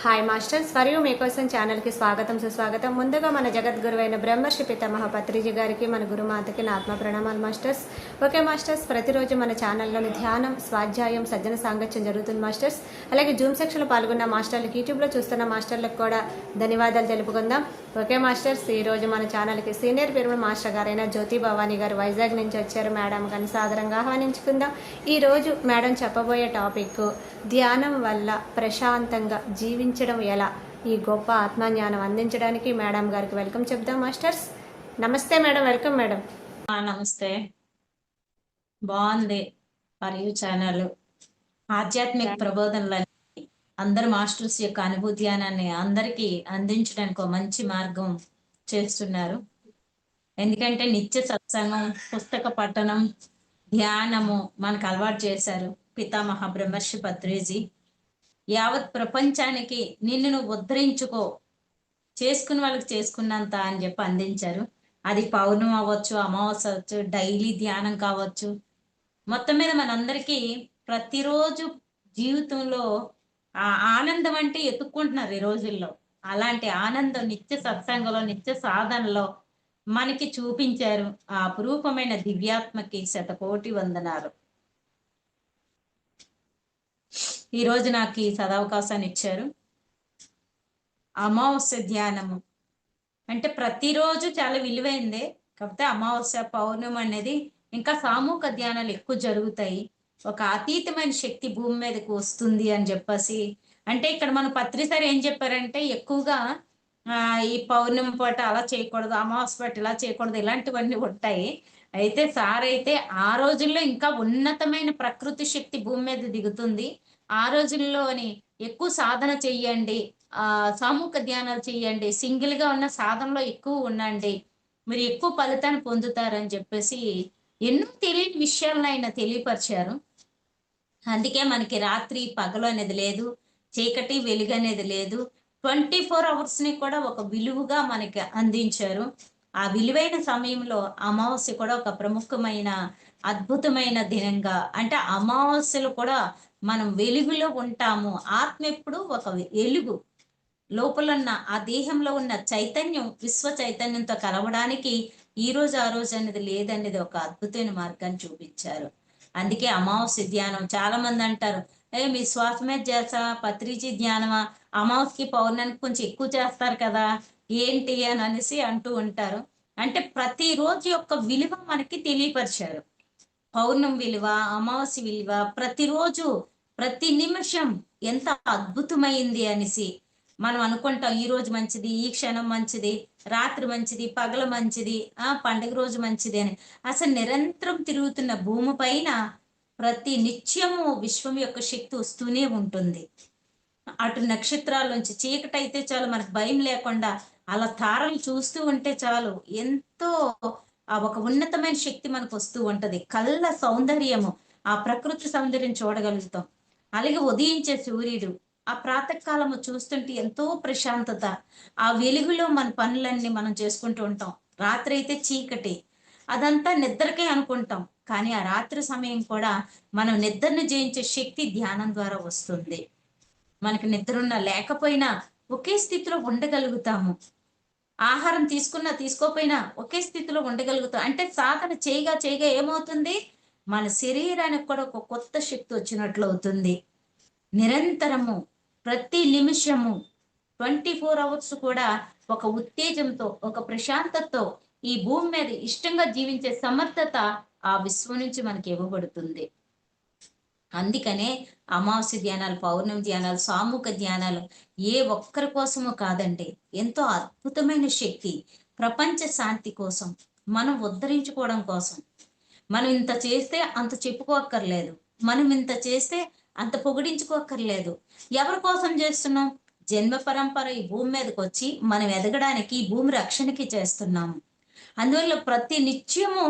Hi masters, మరియు మీకోసం ఛానల్కి స్వాగతం సుస్వాగతం. ముందుగా మన జగద్గురువైన బ్రహ్మర్షి పితామహ పత్రిజీ గారికి, మన గురుమాతకి నా ఆత్మ ప్రణామాలు మాస్టర్స్. ఓకే మాస్టర్స్, ప్రతిరోజు మన ఛానల్లోని ధ్యానం, స్వాధ్యాయం, సజ్జన సాంగత్యం జరుగుతుంది మాస్టర్స్. అలాగే జూమ్ సెక్షన్లో పాల్గొన్న మాస్టర్లకు, యూట్యూబ్లో చూస్తున్న మాస్టర్లకు కూడా ధన్యవాదాలు తెలుపుకుందాం. ఓకే మాస్టర్స్, ఈరోజు మన ఛానల్కి సీనియర్ పిరమిడ్ మాస్టర్ గారైన జ్యోతి భవానీ గారు వైజాగ్ నుంచి వచ్చారు. మేడం కానీ సాదరంగా ఆహ్వానించుకుందాం. ఈరోజు మేడం చెప్పబోయే టాపిక్ ధ్యానం వల్ల ప్రశాంతంగా జీవించడం ఎలా, ఈ గొప్ప ఆత్మజ్ఞానం అందించడానికి మేడం గారికి వెల్కమ్ చెప్దాం మాస్టర్స్. నమస్తే మేడం, వెల్కమ్ మేడం. నమస్తే. బాగుంది మరియు ఛానల్ ఆధ్యాత్మిక ప్రబోధనలని అందరు మాస్టర్స్ యొక్క అనుభూత్యానాన్ని అందరికీ అందించడానికి ఒక మంచి మార్గం చేస్తున్నారు. ఎందుకంటే నిత్య సత్సంగం, పుస్తక పఠనం, ధ్యానము మనకు అలవాటు చేశారు పితామహ బ్రహ్మర్షి పత్రిజీ. యావత్ ప్రపంచానికి నిన్ను నువ్వు ఉద్ధరించుకో, చేసుకున్న వాళ్ళకి చేసుకున్నంత అని చెప్పి అందించారు. అది పౌర్ణమి అవ్వచ్చు, అమావాస్య అవ్వచ్చు, డైలీ ధ్యానం కావచ్చు. మొత్తం మీద మనందరికీ ప్రతిరోజు జీవితంలో ఆ ఆనందం అంటే ఎత్తుక్కుంటున్నారు ఈ రోజుల్లో. అలాంటి ఆనందం నిత్య సత్సంగంలో, నిత్య సాధనలో మనకి చూపించారు. ఆ అపురూపమైన దివ్యాత్మకి శతకోటి వందనాలు. ఈరోజు నాకు ఈ సదవకాశాన్ని ఇచ్చారు. అమావాస్య ధ్యానము అంటే ప్రతిరోజు చాలా విలువైందే, కాకపోతే అమావాస్య, పౌర్ణమి అనేది ఇంకా సామూహిక ధ్యానాలు ఎక్కువ జరుగుతాయి. ఒక అతీతమైన శక్తి భూమి మీదకి వస్తుంది అని చెప్పేసి, అంటే ఇక్కడ మన పత్రిసారి ఏం చెప్పారంటే ఎక్కువగా ఈ పౌర్ణమి పాట అలా చేయకూడదు, అమావాస్య పాట ఇలా చేయకూడదు, ఇలాంటివన్నీ ఉంటాయి. అయితే సార్ అయితే ఆ రోజుల్లో ఇంకా ఉన్నతమైన ప్రకృతి శక్తి భూమి మీద దిగుతుంది. ఆ రోజుల్లోని ఎక్కువ సాధన చెయ్యండి, సామూహిక ధ్యానాలు చెయ్యండి, సింగిల్ గా ఉన్న సాధనలో ఎక్కువ ఉండండి, మీరు ఎక్కువ ఫలితాన్ని పొందుతారని చెప్పేసి ఎన్నో తెలియని విషయాలను ఆయన తెలియపరిచారు. అందుకే మనకి రాత్రి పగలు అనేది లేదు, చీకటి వెలుగు అనేది లేదు. 24 అవర్స్ ని కూడా ఒక విలువగా మనకి అందించారు. ఆ విలువైన సమయంలో అమావాస్య కూడా ఒక ప్రముఖమైన అద్భుతమైన దినంగా, అంటే అమావాస్యలో కూడా మనం వెలుగులో ఉంటాము. ఆత్మ ఎప్పుడు ఒక వెలుగు, లోపల ఉన్న ఆ దేహంలో ఉన్న చైతన్యం విశ్వ చైతన్యంతో కలవడానికి ఈ రోజు ఆ రోజు అనేది లేదనేది ఒక అద్భుతమైన మార్గాన్ని చూపించారు. అందుకే అమావాస్య ధ్యానం చాలా మంది అంటారు, మీ శ్వాస మీద చేస్తా పత్రిజీ ధ్యానమా, అమావాస్యకి పౌర్ణానికి కొంచెం ఎక్కువ చేస్తారు కదా ఏంటి అని అనేసి అంటూ ఉంటారు. అంటే ప్రతి రోజు యొక్క విలువ మనకి తెలియపరిచారు. పౌర్ణమి విలువ, అమావాస్య విలువ, ప్రతిరోజు ప్రతి నిమిషం ఎంత అద్భుతమైంది అనేసి మనం అనుకుంటాం. ఈ రోజు మంచిది, ఈ క్షణం మంచిది, రాత్రి మంచిది, పగలు మంచిది, పండుగ రోజు మంచిది అని. అసలు నిరంతరం తిరుగుతున్న భూమి పైన ప్రతి నిత్యము విశ్వం యొక్క శక్తి వస్తూనే ఉంటుంది. అటు నక్షత్రాల నుంచి చీకటి అయితే చాలు మనకు భయం లేకుండా అలా తారలు చూస్తూ ఉంటే చాలు ఎంతో ఒక ఉన్నతమైన శక్తి మనకు వస్తూ ఉంటది. కళ్ళ సౌందర్యము, ఆ ప్రకృతి సౌందర్యం చూడగలుగుతాం. అలాగే ఉదయించే సూర్యుడు, ఆ ప్రాతకాలము చూస్తుంటే ఎంతో ప్రశాంతత. ఆ వెలుగులో మన పనులన్నీ మనం చేసుకుంటూ ఉంటాం. రాత్రి అయితే చీకటి, అదంతా నిద్రకే అనుకుంటాం. కానీ ఆ రాత్రి సమయం కూడా మనం నిద్రను జయించే శక్తి ధ్యానం ద్వారా వస్తుంది. మనకి నిద్రున్నా లేకపోయినా ఒకే స్థితిలో ఉండగలుగుతాము. ఆహారం తీసుకున్నా తీసుకోపోయినా ఒకే స్థితిలో ఉండగలుగుతాం. అంటే సాధన చేయగా చేయగా ఏమవుతుంది, మన శరీరానికి కూడా ఒక కొత్త శక్తి వచ్చినట్లు అవుతుంది. నిరంతరము ప్రతి నిమిషము 24 అవర్స్ కూడా ఒక ఉత్తేజంతో, ఒక ప్రశాంతతతో ఈ భూమి మీద ఇష్టంగా జీవించే సమర్థత ఆ విశ్వం నుంచి మనకి ఇవ్వబడుతుంది. అందుకనే అమావాస్య ధ్యానాలు, పౌర్ణమి ధ్యానాలు, సామూహిక ధ్యానాలు ఏ ఒక్కరి కోసమో కాదండి, ఎంతో అద్భుతమైన శక్తి. ప్రపంచ శాంతి కోసం, మనం ఉద్ధరించుకోవడం కోసం. మనం ఇంత చేస్తే అంత చెప్పుకోక్కర్లేదు, మనం ఇంత చేస్తే అంత పొగిడించుకోక్కర్లేదు. ఎవరి కోసం చేస్తున్నాం? జన్మ పరంపర ఈ భూమి మీదకి వచ్చి మనం ఎదగడానికి, ఈ భూమి రక్షణకి చేస్తున్నాము. అందువల్ల ప్రతి నిత్యము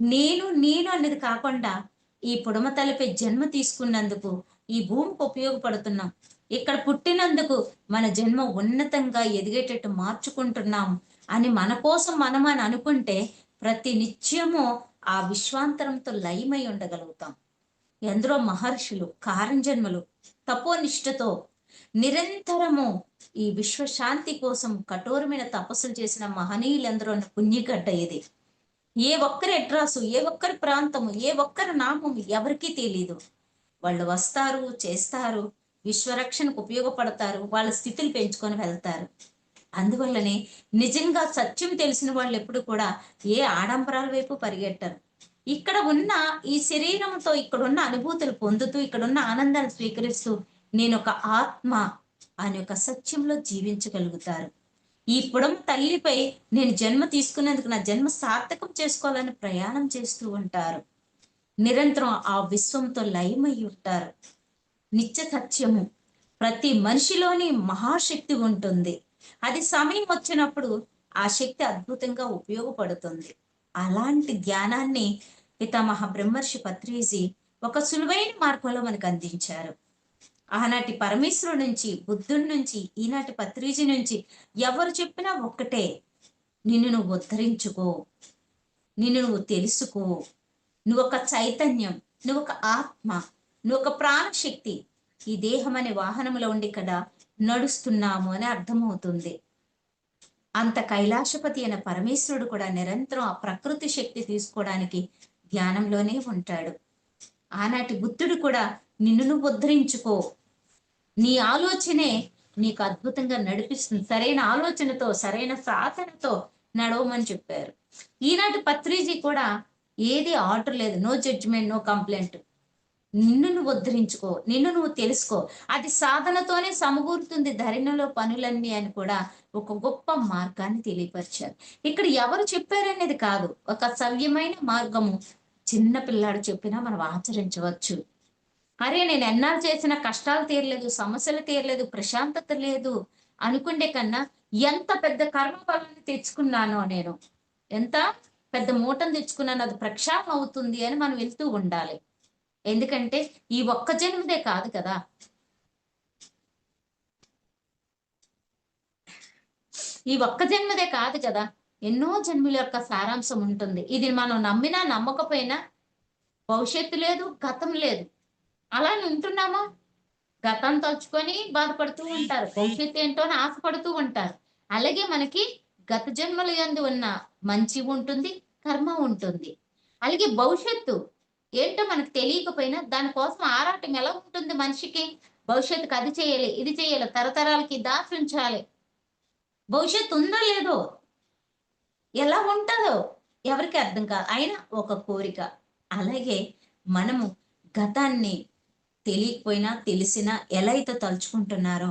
నేను నేను అనేది కాకుండా ఈ పుడమ తలపై జన్మ తీసుకున్నందుకు ఈ భూమికి ఉపయోగపడుతున్నాం. ఇక్కడ పుట్టినందుకు మన జన్మ ఉన్నతంగా ఎదిగేటట్టు మార్చుకుంటున్నాం అని మన కోసం మనం అని అనుకుంటే ప్రతి నిత్యము ఆ విశ్వాంతరంతో లయమై ఉండగలుగుతాం. ఎందరో మహర్షులు కారణజన్మలు తపోనిష్టతో నిరంతరము ఈ విశ్వశాంతి కోసం కఠోరమైన తపస్సులు చేసిన మహనీయులందరూ ఉన్న పుణ్యగడ్డ ఇది. ఏ ఒక్కరి అడ్రస్, ఏ ఒక్కరి ప్రాంతము, ఏ ఒక్కరి నామము ఎవరికీ తెలియదు. వాళ్ళు వస్తారు, చేస్తారు, విశ్వరక్షణకు ఉపయోగపడతారు, వాళ్ళ స్థితిని పెంచుకొని వెళ్తారు. అందువల్లనే నిజంగా సత్యం తెలిసిన వాళ్ళు ఎప్పుడు కూడా ఏ ఆడంబరాల వైపు పరిగెట్టరు. ఇక్కడ ఉన్న ఈ శరీరంతో ఇక్కడున్న అనుభూతులు పొందుతూ, ఇక్కడున్న ఆనందాన్ని స్వీకరిస్తూ నేను ఒక ఆత్మ అనే ఒక సత్యంలో జీవించగలుగుతారు. ఈ పుడమ తల్లిపై నేను జన్మ తీసుకునేందుకు నా జన్మ సార్థకం చేసుకోవాలని ప్రయాణం చేస్తూ ఉంటారు. నిరంతరం ఆ విశ్వంతో లయమై ఉంటారు. నిత్య సత్యము ప్రతి మనిషిలోని మహాశక్తి ఉంటుంది. అది సమయం వచ్చినప్పుడు ఆ శక్తి అద్భుతంగా ఉపయోగపడుతుంది. అలాంటి జ్ఞానాన్ని పితామహ బ్రహ్మర్షి పత్రిజీ ఒక సులువైన మార్గంలో మనకు అందించారు. ఆనాటి పరమేశ్వరుడు నుంచి, బుద్ధుడి నుంచి, ఈనాటి పత్రిజీ నుంచి ఎవరు చెప్పినా ఒక్కటే, నిన్ను నువ్వు ఉద్ధరించుకో, నిన్ను నువ్వు తెలుసుకో, నువ్వు ఒక చైతన్యం, నువ్వు ఒక ఆత్మ, నువ్వు ఒక ప్రాణశక్తి, ఈ దేహం అనే వాహనంలో ఉండి ఇక్కడ నడుస్తున్నాము అని అర్థమవుతుంది. అంత కైలాసపతి అయిన పరమేశ్వరుడు కూడా నిరంతరం ఆ ప్రకృతి శక్తి తీసుకోవడానికి ధ్యానంలోనే ఉంటాడు. ఆనాటి బుద్ధుడు కూడా నిన్ను నువ్వు ఉద్ధరించుకో, నీ ఆలోచనే నీకు అద్భుతంగా నడిపిస్తుంది, సరైన ఆలోచనతో సరైన సాధనతో నడవమని చెప్పారు. ఈనాటి పత్రిజీ కూడా ఏది ఆర్డర్ లేదు, నో జడ్జిమెంట్, నో కంప్లైంట్. నిన్ను నువ్వు ఉద్ధరించుకో, నిన్ను నువ్వు తెలుసుకో, అది సాధనతోనే సమకూరుతుంది ధరణిలో పనులన్నీ అని కూడా ఒక గొప్ప మార్గాన్ని తెలియపరిచారు. ఇక్కడ ఎవరు చెప్పారనేది కాదు, ఒక సవ్యమైన మార్గము చిన్న పిల్లాడు చెప్పినా మనం ఆచరించవచ్చు. అరే నేను ఎన్నాళ్ళు చేసిన కష్టాలు తీరలేదు, సమస్యలు తీరలేదు, ప్రశాంతత లేదు అనుకుంటే కన్నా ఎంత పెద్ద కర్మ ఫలాన్ని తెచ్చుకున్నానో, నేను ఎంత పెద్ద మూటను తెచ్చుకున్నాను, అది ప్రక్షాళన అవుతుంది అని మనం వెళ్తూ ఉండాలి. ఎందుకంటే ఈ ఒక్క జన్మదే కాదు కదా, ఈ ఒక్క జన్మదే కాదు కదా, ఎన్నో జన్మల యొక్క సారాంశం ఉంటుంది. ఇది మనం నమ్మినా నమ్మకపోయినా భవిష్యత్తు లేదు, గతం లేదు. అలా ఉంటున్నామా? గతం తలుచుకొని బాధపడుతూ ఉంటారు, భవిష్యత్తు ఏంటో అని ఆశపడుతూ ఉంటారు. అలాగే మనకి గత జన్మల యందు ఉన్న మంచి ఉంటుంది, కర్మ ఉంటుంది. అలాగే భవిష్యత్తు ఏంటో మనకు తెలియకపోయినా దానికోసం ఆరాటం ఎలా ఉంటుంది మనిషికి? భవిష్యత్తుకి అది చేయాలి, ఇది చేయాలి, తరతరాలకి దాచి ఉంచాలి. భవిష్యత్తు ఉందో లేదో, ఎలా ఉంటుందో ఎవరికి అర్థం కాదు, అయినా ఒక కోరిక. అలాగే మనము గతాన్ని తెలియకపోయినా తెలిసినా ఎలా అయితే తలుచుకుంటున్నారో,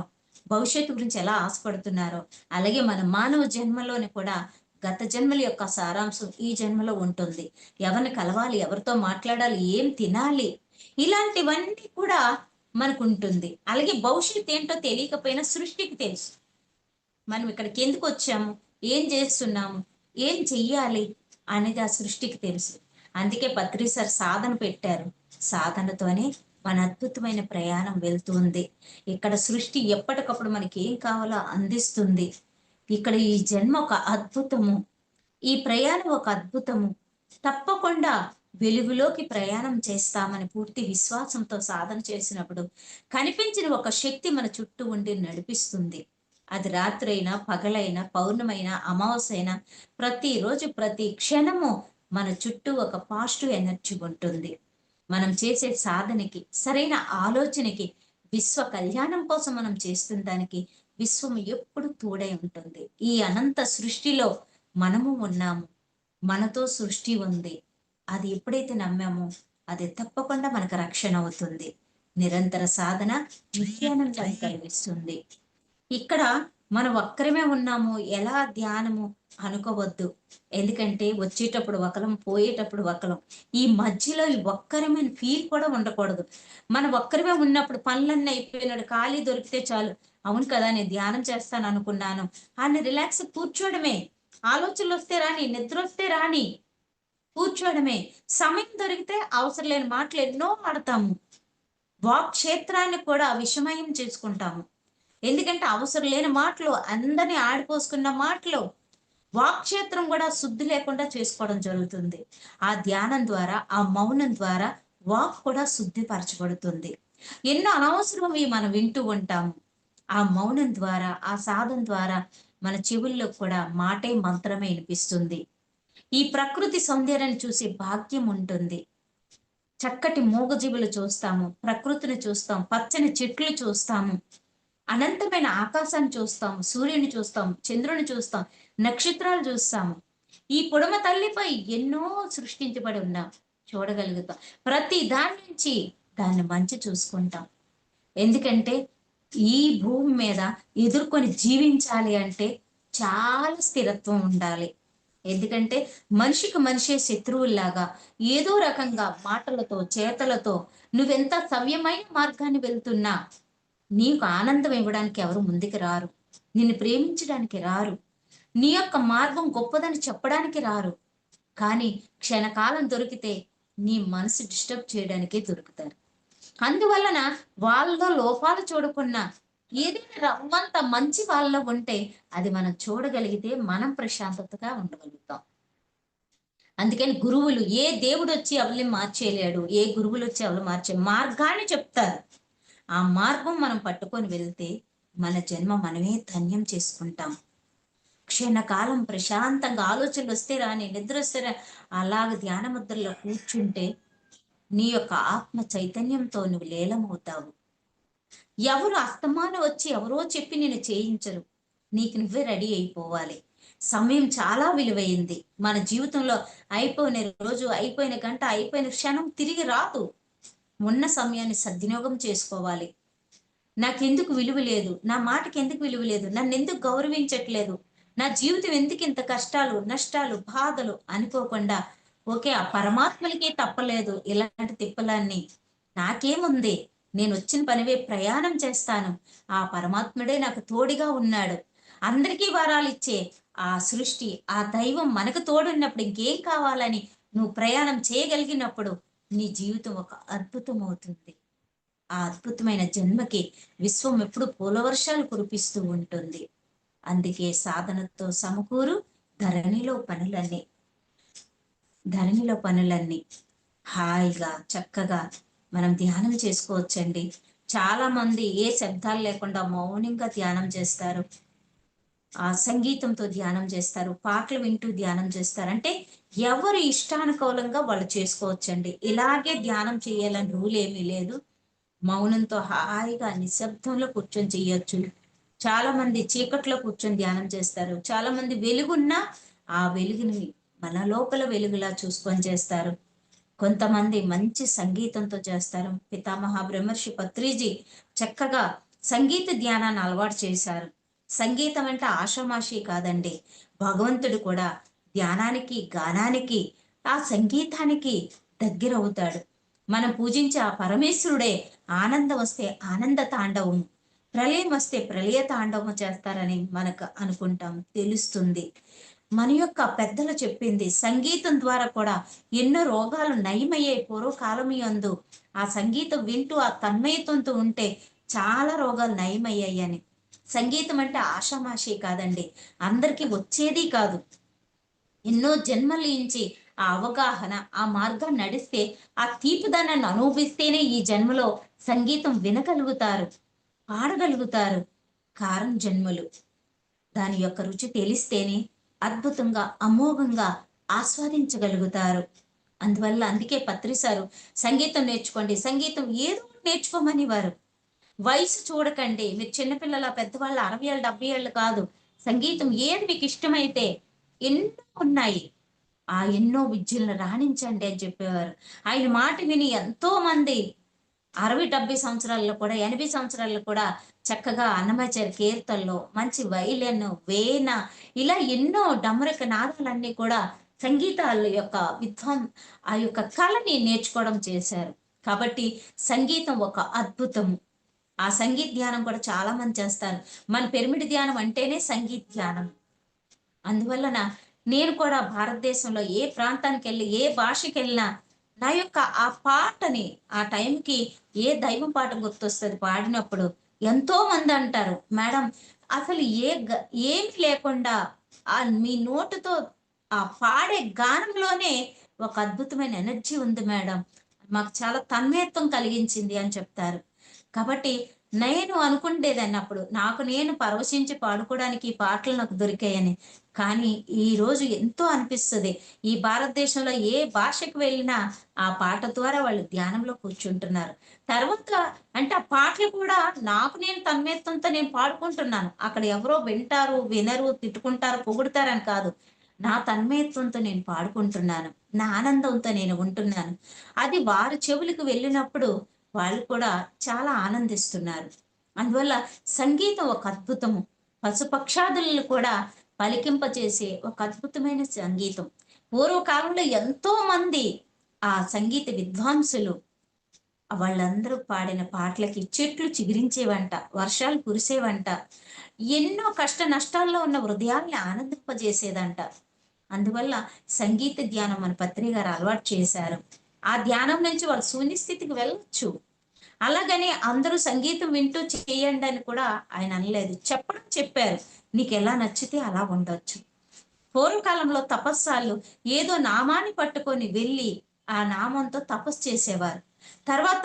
భవిష్యత్తు గురించి ఎలా ఆశపడుతున్నారో, అలాగే మన మానవ జన్మలోని కూడా గత జన్మల యొక్క సారాంశం ఈ జన్మలో ఉంటుంది. ఎవరిని కలవాలి, ఎవరితో మాట్లాడాలి, ఏం తినాలి, ఇలాంటివన్నీ కూడా మనకు ఉంటుంది. అలాగే భవిష్యత్తు ఏంటో తెలియకపోయినా సృష్టికి తెలుసు మనం ఇక్కడికి ఎందుకు వచ్చాము, ఏం చేస్తున్నాము, ఏం చెయ్యాలి అనేది ఆ సృష్టికి తెలుసు. అందుకే పత్రి సార్ సాధన పెట్టారు. సాధనతోనే మన అద్భుతమైన ప్రయాణం వెళ్తుంది. ఇక్కడ సృష్టి ఎప్పటికప్పుడు మనకి ఏం కావాలో అందిస్తుంది. ఇక్కడ ఈ జన్మ ఒక అద్భుతము, ఈ ప్రయాణం ఒక అద్భుతము. తప్పకుండా వెలుగులోకి ప్రయాణం చేస్తామని పూర్తి విశ్వాసంతో సాధన చేసినప్పుడు కనిపించిన ఒక శక్తి మన చుట్టూ ఉండి నడిపిస్తుంది. అది రాత్రైనా, పగలైనా, పౌర్ణమైనా, అమావాస్య అయినా, ప్రతిరోజు ప్రతి క్షణము మన చుట్టూ ఒక పాజిటివ్ ఎనర్జీ ఉంటుంది. మనం చేసే సాధనకి, సరైన ఆలోచనకి, విశ్వ కళ్యాణం కోసం మనం చేస్తున్న దానికి విశ్వం ఎప్పుడు తోడై ఉంటుంది. ఈ అనంత సృష్టిలో మనము ఉన్నాము, మనతో సృష్టి ఉంది. అది ఎప్పుడైతే నమ్మామో అది తప్పకుండా మనకు రక్షణ అవుతుంది. నిరంతర సాధన నిత్యానందాన్ని కలిగిస్తుంది. ఇక్కడ మనం ఒక్కరమే ఉన్నాము, ఎలా ధ్యానము అనుకోవద్దు. ఎందుకంటే వచ్చేటప్పుడు ఒకలం, పోయేటప్పుడు ఒకలం. ఈ మధ్యలో ఈ ఒక్కరమైన ఫీల్ కూడా ఉండకూడదు. మనం ఒక్కరమే ఉన్నప్పుడు పనులన్నీ అయిపోయినాడు, ఖాళీ దొరికితే చాలు, అవును కదా నేను ధ్యానం చేస్తాను అనుకున్నాను అని రిలాక్స్ కూర్చోవడమే. ఆలోచనలు వస్తే రాని, నిద్ర వస్తే రాని, కూర్చోవడమే. సమయం దొరికితే అవసరం లేని మాటలు ఎన్నో ఆడతాము. వాక్ క్షేత్రాన్ని కూడా విషమయం చేసుకుంటాము. ఎందుకంటే అవసరం లేని మాటలు, అందరినీ ఆడిపోసుకున్న మాటలు, వాక్క్షేత్రం కూడా శుద్ధి లేకుండా చేసుకోవడం జరుగుతుంది. ఆ ధ్యానం ద్వారా, ఆ మౌనం ద్వారా వాక్ కూడా శుద్ధిపరచబడుతుంది. ఎన్నో అనవసరమవి మనం వింటూ ఉంటాము. ఆ మౌనం ద్వారా, ఆ సాధన ద్వారా మన చెవుల్లో కూడా మాటే మంత్రమే వినిపిస్తుంది. ఈ ప్రకృతి సౌందర్యాన్ని చూసే భాగ్యం ఉంటుంది. చక్కటి మూగజీవులు చూస్తాము, ప్రకృతిని చూస్తాం, పచ్చని చెట్లు చూస్తాము, అనంతమైన ఆకాశాన్ని చూస్తాం, సూర్యుని చూస్తాం, చంద్రుని చూస్తాం, నక్షత్రాలు చూస్తాము. ఈ పొడమ తల్లిపై ఎన్నో సృష్టించబడి ఉన్నాం, చూడగలుగుతాం. ప్రతి దాని నుంచి దాన్ని మంచి చూసుకుంటాం. ఎందుకంటే ఈ భూమి మీద ఎదుర్కొని జీవించాలి అంటే చాలా స్థిరత్వం ఉండాలి. ఎందుకంటే మనిషికి మనిషే శత్రువుల్లాగా ఏదో రకంగా మాటలతో, చేతలతో నువ్వెంత సవ్యమైన మార్గాన్ని వెళ్తున్నా నీకు ఆనందం ఇవ్వడానికి ఎవరు ముందుకు రారు. నిన్ను ప్రేమించడానికి రారు. నీ యొక్క మార్గం గొప్పదని చెప్పడానికి రారు. కానీ క్షణకాలం దొరికితే నీ మనసు డిస్టర్బ్ చేయడానికే దొరుకుతారు. అందువలన వాళ్ళలో లోపాలు చూడకున్నా ఏదైనా రవ్వంత మంచి వాళ్ళలో ఉంటే అది మనం చూడగలిగితే మనం ప్రశాంతతగా ఉండగలుగుతాం. అందుకని గురువులు, ఏ దేవుడు వచ్చి ఎవరిని మార్చేయలేడు, ఏ గురువులు వచ్చి ఎవరు మార్చే మార్గాన్ని చెప్తారు. ఆ మార్గం మనం పట్టుకొని వెళ్తే మన జన్మ మనమే ధన్యం చేసుకుంటాం. క్షణకాలం ప్రశాంతంగా ఆలోచనలు వస్తే రాని, నిద్ర వస్తే అలాగ ధ్యాన ముద్రలో కూర్చుంటే నీ యొక్క ఆత్మ చైతన్యంతో నువ్వు లీలమవుతావు. ఎవరు అస్తమానం వచ్చి ఎవరో చెప్పి నేను చేయించరు. నీకు నువ్వే రెడీ అయిపోవాలి. సమయం చాలా విలువైంది. మన జీవితంలో అయిపోయిన రోజు, అయిపోయిన గంట, అయిపోయిన క్షణం తిరిగి రాదు. ఉన్న సమయాన్ని సద్వినియోగం చేసుకోవాలి. నాకెందుకు విలువ లేదు, నా మాటకి ఎందుకు విలువ లేదు, నన్ను ఎందుకు గౌరవించట్లేదు, నా జీవితం ఎందుకు ఇంత కష్టాలు, నష్టాలు, బాధలు అనుకోకుండా ఓకే ఆ పరమాత్మలకే తప్పలేదు ఇలాంటి తిప్పలన్నీ, నాకేముంది, నేను వచ్చిన పనివే ప్రయాణం చేస్తాను, ఆ పరమాత్ముడే నాకు తోడుగా ఉన్నాడు. అందరికీ వరాలు ఇచ్చే ఆ సృష్టి, ఆ దైవం మనకు తోడున్నప్పుడు ఇంకేం కావాలని నువ్వు ప్రయాణం చేయగలిగినప్పుడు నీ జీవితం ఒక అద్భుతం అవుతుంది. ఆ అద్భుతమైన జన్మకి విశ్వం ఎప్పుడు పూలవర్షాలు కురిపిస్తూ ఉంటుంది. అందుకే సాధనతో సమకూరు ధరణిలో పనులన్నీ, ధరణిలో పనులన్నీ హాయిగా చక్కగా మనం ధ్యానం చేసుకోవచ్చండి. చాలా మంది ఏ శబ్దాలు లేకుండా మౌనంగా ధ్యానం చేస్తారు, ఆ సంగీతంతో ధ్యానం చేస్తారు, పాటలు వింటూ ధ్యానం చేస్తారు. అంటే ఎవరు ఇష్టానుకూలంగా వాళ్ళు చేసుకోవచ్చండి. ఇలాగే ధ్యానం చేయాలని రూల్ ఏమీ లేదు. మౌనంతో హాయిగా నిశ్శబ్దంలో కూర్చొని చెయ్యొచ్చు. చాలా మంది చీకట్లో కూర్చొని ధ్యానం చేస్తారు. చాలా మంది వెలుగున్నా ఆ వెలుగుని మన లోపల వెలుగులా చూసుకొని చేస్తారు. కొంతమంది మంచి సంగీతంతో చేస్తారు. పితామహ బ్రహ్మర్షి పత్రిజీ చక్కగా సంగీత ధ్యానాన్ని అలవాటు చేశారు. సంగీతం అంటే ఆషామాషి కాదండి. భగవంతుడు కూడా ధ్యానానికి, గానానికి, ఆ సంగీతానికి దగ్గరవుతాడు. మనం పూజించే ఆ పరమేశ్వరుడే ఆనందం వస్తే ఆనంద తాండవం, ప్రళయం వస్తే ప్రళయ తాండవం చేస్తారని మనకు అనుకుంటాం, తెలుస్తుంది. మన యొక్క పెద్దలు చెప్పింది సంగీతం ద్వారా కూడా ఎన్నో రోగాలు నయమయ్యే పూర్వకాలమయందు ఆ సంగీతం వింటూ ఆ తన్మయత్వంతో ఉంటే చాలా రోగాలు నయమయ్యాయని. సంగీతం అంటే ఆషామాషి కాదండి, అందరికీ వచ్చేది కాదు. ఎన్నో జన్మల నుంచి ఆ అవగాహన, ఆ మార్గాన్ని నడిస్తే, ఆ తీపిదనాన్ని అనుభవిస్తేనే ఈ జన్మలో సంగీతం వినగలుగుతారు, పాడగలుగుతారు. కారం జన్మలు దాని యొక్క రుచి తెలిస్తేనే అద్భుతంగా, అమోఘంగా ఆస్వాదించగలుగుతారు. అందువల్ల అందుకే పత్రిసారు సంగీతం నేర్చుకోండి, సంగీతం ఏదో ఒకటి నేర్చుకోమని వారు. వయసు చూడకండి. మీరు చిన్నపిల్లల, పెద్దవాళ్ళ 60 ఏళ్ళు 70 ఏళ్ళు కాదు. సంగీతం ఏది మీకు ఇష్టమైతే ఎన్నో ఉన్నాయి. ఆ ఎన్నో విద్యలను రాణించండి అని చెప్పేవారు. ఆయన మాట విని ఎంతో మంది 60, 70 సంవత్సరాల్లో కూడా, 80 సంవత్సరాల్లో కూడా చక్కగా అన్నమాచార్య కీర్తనలో మంచి వైలిన్, వీణ ఇలా ఎన్నో డమరక నాదాలన్నీ కూడా సంగీతాల యొక్క ఆ యొక్క కళని నేర్చుకోవడం చేశారు. కాబట్టి సంగీతం ఒక అద్భుతము. ఆ సంగీత ధ్యానం కూడా చాలా మంది చేస్తారు. మన పిరమిడ్ ధ్యానం అంటేనే సంగీత ధ్యానం. అందువలన నేను కూడా భారతదేశంలో ఏ ప్రాంతానికి వెళ్ళి, ఏ భాషకి వెళ్ళినా నా యొక్క ఆ పాటని ఆ టైంకి ఏ దైవం పాట గుర్తొస్తుంది పాడినప్పుడు ఎంతో మంది అంటారు, మేడం అసలు ఏమి లేకుండా ఆ మీ నోటుతో ఆ పాడే గానంలోనే ఒక అద్భుతమైన ఎనర్జీ ఉంది మేడం, మాకు చాలా తన్మయత్వం కలిగించింది అని చెప్తారు. కాబట్టి నేను అనుకుండేదాన్ని అప్పుడు నాకు నేను పరవశించి పాడుకోవడానికి ఈ పాటలు నాకు దొరికాయని. కానీ ఈ రోజు ఎంతో అనిపిస్తది. ఈ భారతదేశంలో ఏ భాషకు వెళ్ళినా ఆ పాట ద్వారా వాళ్ళు ధ్యానంలో కూర్చుంటున్నారు. తర్వాత అంటే ఆ పాటలు కూడా నాకు నేను తన్మయత్వంతో నేను పాడుకుంటున్నాను. అక్కడ ఎవరో వింటారు, వినరు, తిట్టుకుంటారు, పొగుడుతారని కాదు. నా తన్మయత్వంతో నేను పాడుకుంటున్నాను. నా ఆనందంతో నేను ఉంటున్నాను. అది వారి చెవులకు వెళ్ళినప్పుడు వాళ్ళు కూడా చాలా ఆనందిస్తున్నారు. అందువల్ల సంగీతం ఒక అద్భుతము. పశుపక్షాదులను కూడా పలికింపచేసే ఒక అద్భుతమైన సంగీతం. పూర్వకాలంలో ఎంతో మంది ఆ సంగీత విద్వాంసులు వాళ్ళందరూ పాడిన పాటలకి చెట్లు చిగురించేవంట, వర్షాలు కురిసేవంట, ఎన్నో కష్ట నష్టాల్లో ఉన్న హృదయాల్ని ఆనందింపజేసేదంట. అందువల్ల సంగీత ధ్యానం మన పత్రి గారు అలవాటు చేశారు. ఆ ధ్యానం నుంచి వాళ్ళు శూన్య స్థితికి వెళ్ళొచ్చు. అలాగని అందరూ సంగీతం వింటూ చేయండి అని కూడా ఆయన అనలేదు. చెప్పారు. నీకు ఎలా నచ్చితే అలా ఉండొచ్చు. పూర్వకాలంలో తపస్సాలు ఏదో నామాన్ని పట్టుకొని వెళ్ళి ఆ నామంతో తపస్సు చేసేవారు. తర్వాత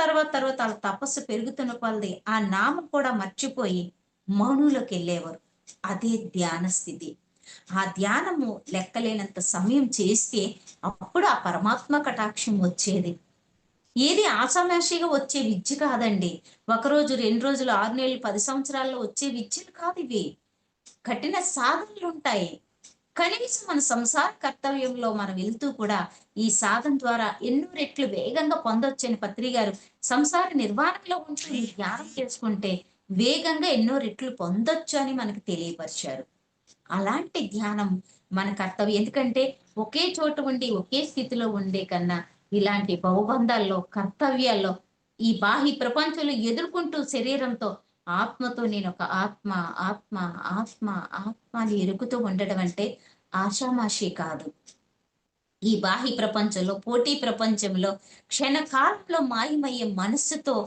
వాళ్ళ తపస్సు పెరుగుతున్న కొలది ఆ నామం కూడా మర్చిపోయి మౌనంలోకి వెళ్ళేవారు. అదే ధ్యాన స్థితి. ఆ ధ్యానము లెక్కలేనంత సమయం చేస్తే అప్పుడు ఆ పరమాత్మ కటాక్షం వచ్చేది. ఏది ఆషామాషిగా వచ్చే విద్య కాదండి. ఒకరోజు 2 రోజులు 6 నెలలు 10 సంవత్సరాల్లో వచ్చే విద్యలు కాదు ఇవి. కఠిన సాధనలు ఉంటాయి. కనీసం మన సంసార కర్తవ్యంలో మనం వెళ్తూ కూడా ఈ సాధన ద్వారా ఎన్నో రెట్లు వేగంగా పొందొచ్చని పత్రి గారు సంసార నిర్వహణలో ఉంటూ ఈ ధ్యానం చేసుకుంటే వేగంగా ఎన్నో రెట్లు పొందొచ్చు అని మనకు తెలియపరిచారు. అలాంటి ధ్యానం మన కర్తవ్యం. ఎందుకంటే ఒకే చోట ఉండి ఒకే స్థితిలో ఉండే కన్నా ఇలాంటి బహుబంధాల్లో కర్తవ్యాల్లో ఈ బాహ్య ప్రపంచంలో ఎదుర్కొంటూ శరీరంతో ఆత్మతో నేను ఒక ఆత్మ ఆత్మ ఆత్మ ఆత్మ అని ఎరుగుతూ ఉండడం అంటే ఆషామాషి కాదు. ఈ బాహ్య ప్రపంచంలో పోటీ ప్రపంచంలో క్షణకాలంలో మాయమయ్యే మనస్సుతో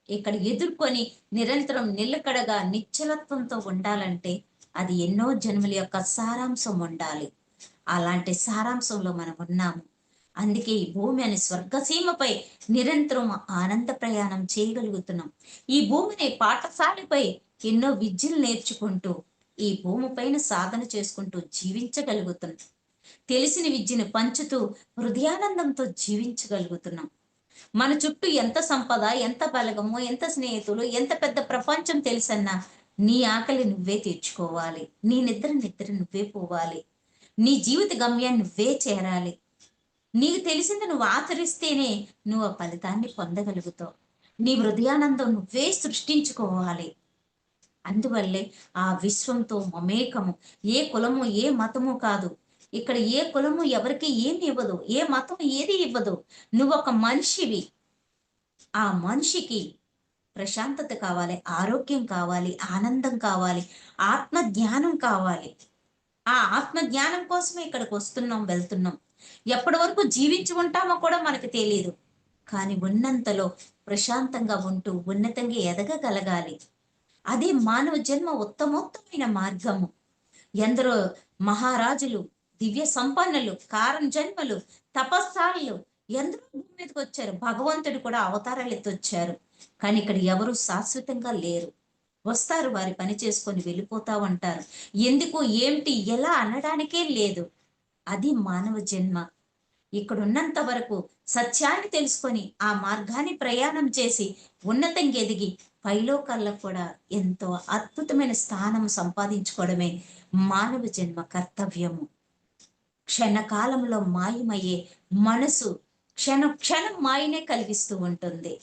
ఇక్కడ ఎదుర్కొని నిరంతరం నిలకడగా నిశ్చలత్వంతో ఉండాలంటే అది ఎన్నో జన్మల యొక్క సారాంశం ఉండాలి. అలాంటి సారాంశంలో మనం ఉన్నాము. అందుకే ఈ భూమి అనే స్వర్గసీమపై నిరంతరం ఆనంద ప్రయాణం చేయగలుగుతున్నాం. ఈ భూమిని పాఠశాలపై ఎన్నో విద్యలు నేర్చుకుంటూ ఈ భూమి పైన సాధన చేసుకుంటూ జీవించగలుగుతున్నాం. తెలిసిన విద్యను పంచుతూ హృదయానందంతో జీవించగలుగుతున్నాం. మన చుట్టూ ఎంత సంపద, ఎంత బలగము, ఎంత స్నేహితులు, ఎంత పెద్ద ప్రపంచం తెలుసన్నా నీ ఆకలి నువ్వే తీర్చుకోవాలి. నీ నిద్ర నువ్వే పోవాలి. నీ జీవిత గమ్యాన్ని నువ్వే చేరాలి. నీకు తెలిసింది నువ్వు ఆచరిస్తేనే నువ్వు ఆ ఫలితాన్ని పొందగలుగుతావు. నీ హృదయానందం నువ్వే సృష్టించుకోవాలి. అందువల్లే ఆ విశ్వంతో మమేకము. ఏ కులము ఏ మతము కాదు. ఇక్కడ ఏ కులము ఎవరికి ఏమి ఇవ్వదు, ఏ మతం ఏది ఇవ్వదు. నువ్వు ఒక మనిషివి. ఆ మనిషికి ప్రశాంతత కావాలి, ఆరోగ్యం కావాలి, ఆనందం కావాలి, ఆత్మ జ్ఞానం కావాలి. ఆ ఆత్మ జ్ఞానం కోసమే ఇక్కడికి వస్తున్నాం, వెళ్తున్నాం. ఎప్పటి వరకు జీవించి ఉంటామో కూడా మనకు తెలియదు. కానీ ఉన్నంతలో ప్రశాంతంగా ఉంటూ ఉన్నతంగా ఎదగగలగాలి. అదే మానవ జన్మ ఉత్తమోత్తమైన మార్గము. ఎందరో మహారాజులు, దివ్య సంపన్నులు, కారణ జన్మలు, తపస్సాలు ఎందరో భూమి మీదకి వచ్చారు. భగవంతుడు కూడా అవతారాలు ఎత్తొచ్చారు. కానీ ఇక్కడ ఎవరు శాశ్వతంగా లేరు. వస్తారు, వారి పని చేసుకొని వెళ్ళిపోతా ఉంటారు. ఎందుకు, ఏమిటి, ఎలా అనడానికే లేదు. అది మానవ జన్మ. ఇక్కడ ఉన్నంత వరకు సత్యాన్ని తెలుసుకొని ఆ మార్గాన్ని ప్రయాణం చేసి ఉన్నతంగా ఎదిగి పైలోకాల్లో కూడా ఎంతో అద్భుతమైన స్థానం సంపాదించుకోవడమే మానవ జన్మ కర్తవ్యము. క్షణకాలంలో మాయమయ్యే మనసు క్షణం క్షణం మాయనే కలిగిస్తూ ఉంటుంది.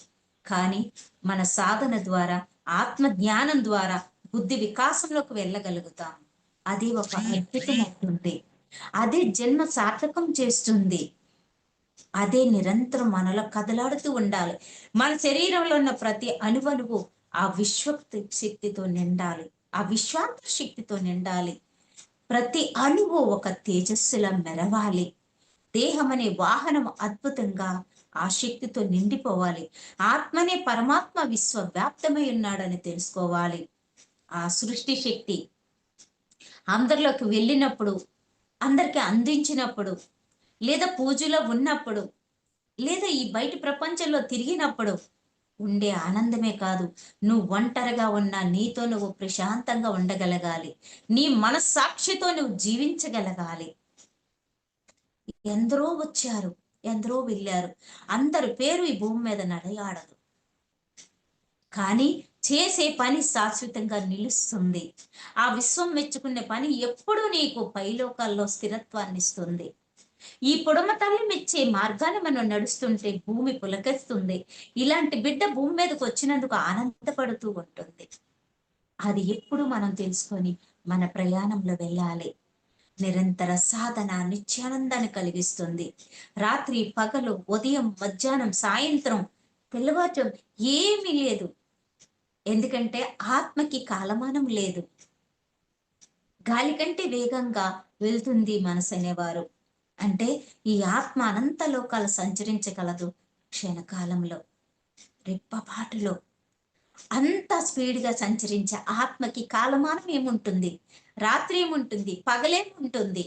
కానీ మన సాధన ద్వారా, ఆత్మ జ్ఞానం ద్వారా బుద్ధి వికాసంలోకి వెళ్ళగలుగుతాం. అది ఒక అద్భుతం అవుతుంది. అదే జన్మ సార్థకం చేస్తుంది. అదే నిరంతరం మనలో కదలాడుతూ ఉండాలి. మన శరీరంలో ఉన్న ప్రతి అణువణువు ఆ విశ్వక్తి శక్తితో నిండాలి, ఆ విశ్వాంతర శక్తితో నిండాలి. ప్రతి అణువు ఒక తేజస్సులా మెరవాలి. దేహం అనే వాహనం అద్భుతంగా ఆ శక్తితో నిండిపోవాలి. ఆత్మనే పరమాత్మ విశ్వవ్యాప్తమై ఉన్నాడని తెలుసుకోవాలి. ఆ సృష్టి శక్తి అందరిలోకి వెళ్ళినప్పుడు, అందరికి అందించినప్పుడు, లేదా పూజలో ఉన్నప్పుడు, లేదా ఈ బయట ప్రపంచంలో తిరిగినప్పుడు ఉండే ఆనందమే కాదు, నువ్వు ఒంటరిగా ఉన్నా నీతో నువ్వు ప్రశాంతంగా ఉండగలగాలి. నీ మనస్సాక్షితో నువ్వు జీవించగలగాలి. ఎందరో వచ్చారు, ఎందరో వెళ్ళారు, అందరి పేరు ఈ భూమి మీద నడయాడదు. కానీ చేసే పని శాశ్వతంగా నిలుస్తుంది. ఆ విశ్వం మెచ్చుకునే పని ఎప్పుడూ నీకు పైలోకాల్లో స్థిరత్వాన్ని ఇస్తుంది. ఈ పొడమ తల్లి మెచ్చే మార్గాన్ని మనం నడుస్తుంటే భూమి పులకిస్తుంది. ఇలాంటి బిడ్డ భూమి మీదకి వచ్చినందుకు ఆనందపడుతూ ఉంటుంది. అది ఎప్పుడు మనం తెలుసుకొని మన ప్రయాణంలో వెళ్ళాలి. నిరంతర సాధన నిత్యానందాన్ని కలిగిస్తుంది. రాత్రి పగలు, ఉదయం మధ్యాహ్నం సాయంత్రం తెల్లవారుజాము ఏమీ లేదు. ఎందుకంటే ఆత్మకి కాలమానం లేదు. గాలి కంటే వేగంగా వెళ్తుంది మనసు అనేవారు. అంటే ఈ ఆత్మ అనంత లోకాలు సంచరించగలదు క్షణకాలంలో, రెప్పపాటులో. అంత స్పీడ్గా సంచరించే ఆత్మకి కాలమానం ఏముంటుంది? రాత్రి ఏముంటుంది? పగలేముంటుంది?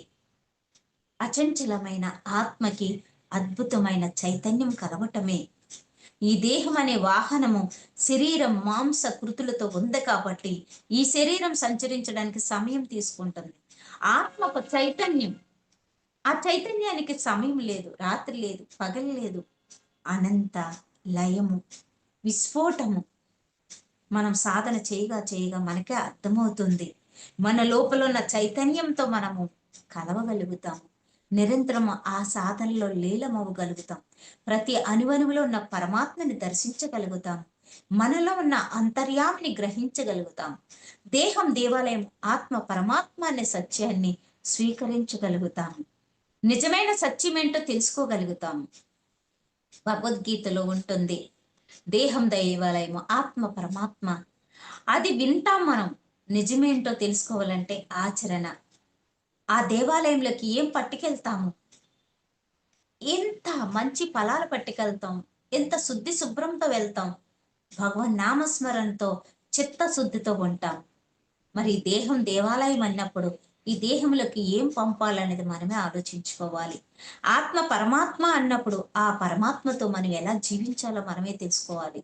అచంచలమైన ఆత్మకి అద్భుతమైన చైతన్యం కలవటమే. ఈ దేహం అనే వాహనము శరీరం మాంస కృతులతో ఉంది కాబట్టి ఈ శరీరం సంచరించడానికి సమయం తీసుకుంటుంది. ఆత్మకు చైతన్యం, ఆ చైతన్యానికి సమయం లేదు, రాత్రి లేదు, పగలు లేదు. అనంత లయము, విస్ఫోటము. మనం సాధన చేయగా చేయగా మనకే అర్థమవుతుంది. మన లోపల ఉన్న చైతన్యంతో మనము కలవగలుగుతాము. నిరంతరం ఆ సాధనలో లీలమవ్వగలుగుతాం. ప్రతి అణువణువులో ఉన్న పరమాత్మని దర్శించగలుగుతాం. మనలో ఉన్న అంతర్యామిని గ్రహించగలుగుతాం. దేహం దేవాలయం, ఆత్మ పరమాత్మ అనే సత్యాన్ని స్వీకరించగలుగుతాము. నిజమైన సత్యమేంటో తెలుసుకోగలుగుతాము. భగవద్గీతలో ఉంటుంది, దేహం దేవాలయము, ఆత్మ పరమాత్మ. అది వింటాం మనం. నిజమేంటో తెలుసుకోవాలంటే ఆచరణ. ఆ దేవాలయంలోకి ఏం పట్టుకెళ్తాము? ఎంత మంచి ఫలాలు పట్టుకెళ్తాం, ఎంత శుద్ధి శుభ్రంతో వెళ్తాం, భగవన్ నామస్మరణతో చిత్తశుద్ధితో ఉంటాం. మరి దేహం దేవాలయం అన్నప్పుడు ఈ దేహంలోకి ఏం పంపాలనేది మనమే ఆలోచించుకోవాలి. ఆత్మ పరమాత్మ అన్నప్పుడు ఆ పరమాత్మతో మనం ఎలా జీవించాలో మనమే తెలుసుకోవాలి.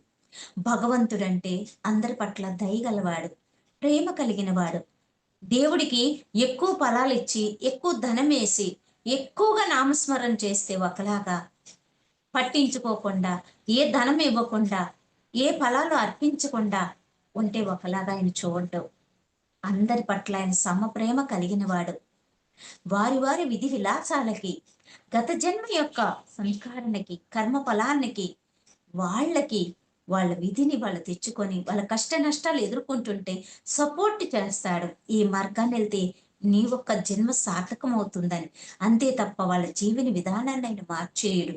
భగవంతుడంటే అందరి పట్ల దయగలవాడు, ప్రేమ కలిగిన వాడు. దేవుడికి ఎక్కువ ఫలాలు ఇచ్చి, ఎక్కువ ధనం వేసి, ఎక్కువగా నామస్మరణ చేస్తే ఒకలాగా, పట్టించుకోకుండా, ఏ ధనం ఇవ్వకుండా, ఏ ఫలాలు అర్పించకుండా ఉంటే ఒకలాగా ఆయన చూడడు. అందరి పట్ల ఆయన సమప్రేమ కలిగిన వాడు. వారి వారి విధి విలాసాలకి, గత జన్మ యొక్క సంస్కారానికి, కర్మ ఫలానికి, వాళ్ళకి వాళ్ళ విధిని వాళ్ళు తెచ్చుకొని వాళ్ళ కష్ట నష్టాలు ఎదుర్కొంటుంటే సపోర్ట్ చేస్తాడు. ఈ మార్గాన్ని వెళ్తే నీ ఒక్క జన్మ సార్థకం అవుతుందని. అంతే తప్ప వాళ్ళ జీవన విధానాన్ని ఆయన మార్చేయడు,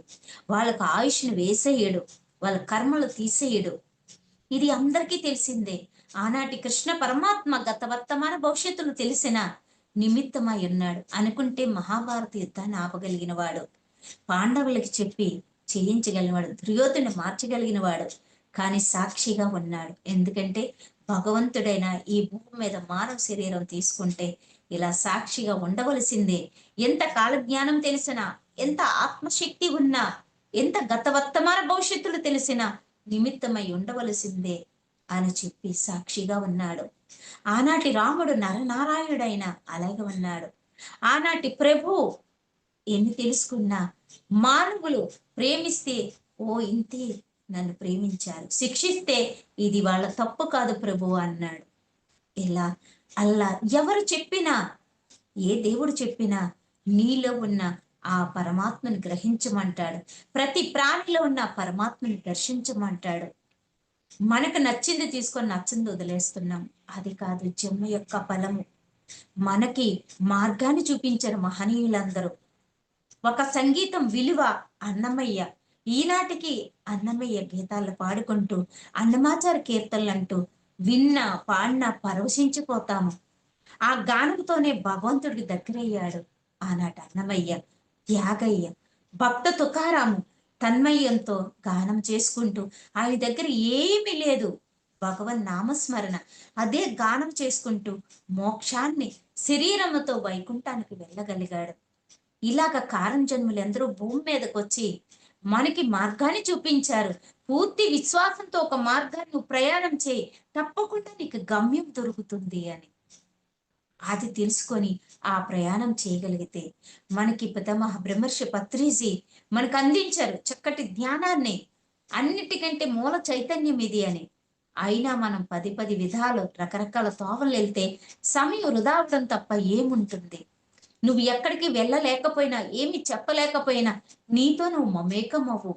వాళ్ళకు ఆయుష్ను వేసేయడు, వాళ్ళ కర్మలు తీసేయడు. ఇది అందరికీ తెలిసిందే. ఆనాటి కృష్ణ పరమాత్మ గత వర్తమాన భవిష్యత్తులు తెలిసిన నిమిత్తమై ఉన్నాడు. అనుకుంటే మహాభారత యుద్ధాన్ని ఆపగలిగిన వాడు, పాండవులకి చెప్పి చేయించగలిగినవాడు, దుర్యోధను మార్చగలిగిన వాడు. కానీ సాక్షిగా ఉన్నాడు. ఎందుకంటే భగవంతుడైన ఈ భూమి మీద మానవ శరీరం తీసుకుంటే ఇలా సాక్షిగా ఉండవలసిందే. ఎంత కాలజ్ఞానం తెలిసినా, ఎంత ఆత్మశక్తి ఉన్నా, ఎంత గత వర్తమాన భవిష్యత్తులు తెలిసినా నిమిత్తమై ఉండవలసిందే అని చెప్పి సాక్షిగా ఉన్నాడు. ఆనాటి రాముడు నరనారాయణుడైన అలాగే ఉన్నాడు. ఆనాటి ప్రభు ఎన్ని తెలుసుకున్నా, మానవులు ప్రేమిస్తే ఓ ఇంతే నన్ను ప్రేమించారు, శిక్షిస్తే ఇది వాళ్ళ తప్పు కాదు ప్రభు అన్నాడు. ఇలా అల్లా ఎవరు చెప్పినా, ఏ దేవుడు చెప్పినా నీలో ఉన్న ఆ పరమాత్మని గ్రహించమంటాడు. ప్రతి ప్రాణిలో ఉన్న పరమాత్మని దర్శించమంటాడు. మనకు నచ్చింది తీసుకొని నచ్చింది వదిలేస్తున్నాం. అది కాదు జన్మ యొక్క ఫలము. మనకి మార్గాన్ని చూపించారు మహనీయులందరూ. ఒక సంగీతం విలువ అన్నమయ్య. ఈనాటికి అన్నమయ్య గీతాలు పాడుకుంటూ, అన్నమాచార కీర్తనలు అంటూ విన్న పాడిన పరవశించిపోతాము. ఆ గానంతోనే భగవంతుడికి దగ్గరయ్యాడు ఆనాటి అన్నమయ్య, త్యాగయ్య, భక్త తుకారాము. తన్మయ్యంతో గానం చేసుకుంటూ, ఆయన దగ్గర ఏమీ లేదు, భగవన్ నామస్మరణ, అదే గానం చేసుకుంటూ మోక్షాన్ని శరీరముతో వైకుంఠానికి వెళ్ళగలిగాడు. ఇలాగ కారం జన్ములు ఎందరో భూమి మీదకి వచ్చి మనకి మార్గాన్ని చూపించారు. పూర్తి విశ్వాసంతో ఒక మార్గాన్ని నువ్వు ప్రయాణం చేయి, తప్పకుండా నీకు గమ్యం దొరుకుతుంది అని. అది తెలుసుకొని ఆ ప్రయాణం చేయగలిగితే, మనకి పితామహ బ్రహ్మర్షి పత్రిజీ మనకు అందించారు చక్కటి జ్ఞానాన్ని. అన్నిటికంటే మూల చైతన్యం ఇది అని. అయినా మనం 10 విధాలు రకరకాల తోవలు వెళ్తే సమయం వృధా అవడం తప్ప ఏముంటుంది? నువ్వు ఎక్కడికి వెళ్ళలేకపోయినా, ఏమి చెప్పలేకపోయినా, నీతో నువ్వు మమేకమవ్వు.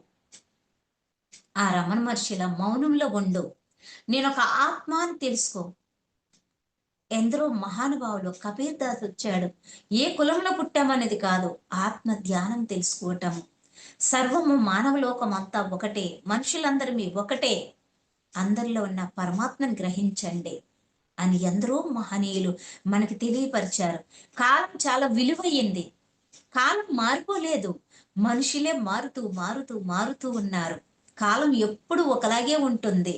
ఆ రమణ మహర్షిలా మౌనంలో ఉండు. నేనొక ఆత్మ అని తెలుసుకో. ఎందరో మహానుభావులు, కబీర్ దాస్ వచ్చాడు. ఏ కులంలో పుట్టామనేది కాదు, ఆత్మ ధ్యానం తెలుసుకోవటం. సర్వము మానవలోకం అంతా ఒకటే, మనుషులందరూ మీ ఒకటే, అందరిలో ఉన్న పరమాత్మను గ్రహించండి అని ఎందరో మహనీయులు మనకి తెలియపరిచారు. కాలం చాలా విలువయ్యింది. కాలం మారిపోలేదు, మనుషులే మారుతూ మారుతూ మారుతూ ఉన్నారు. కాలం ఎప్పుడు ఒకలాగే ఉంటుంది.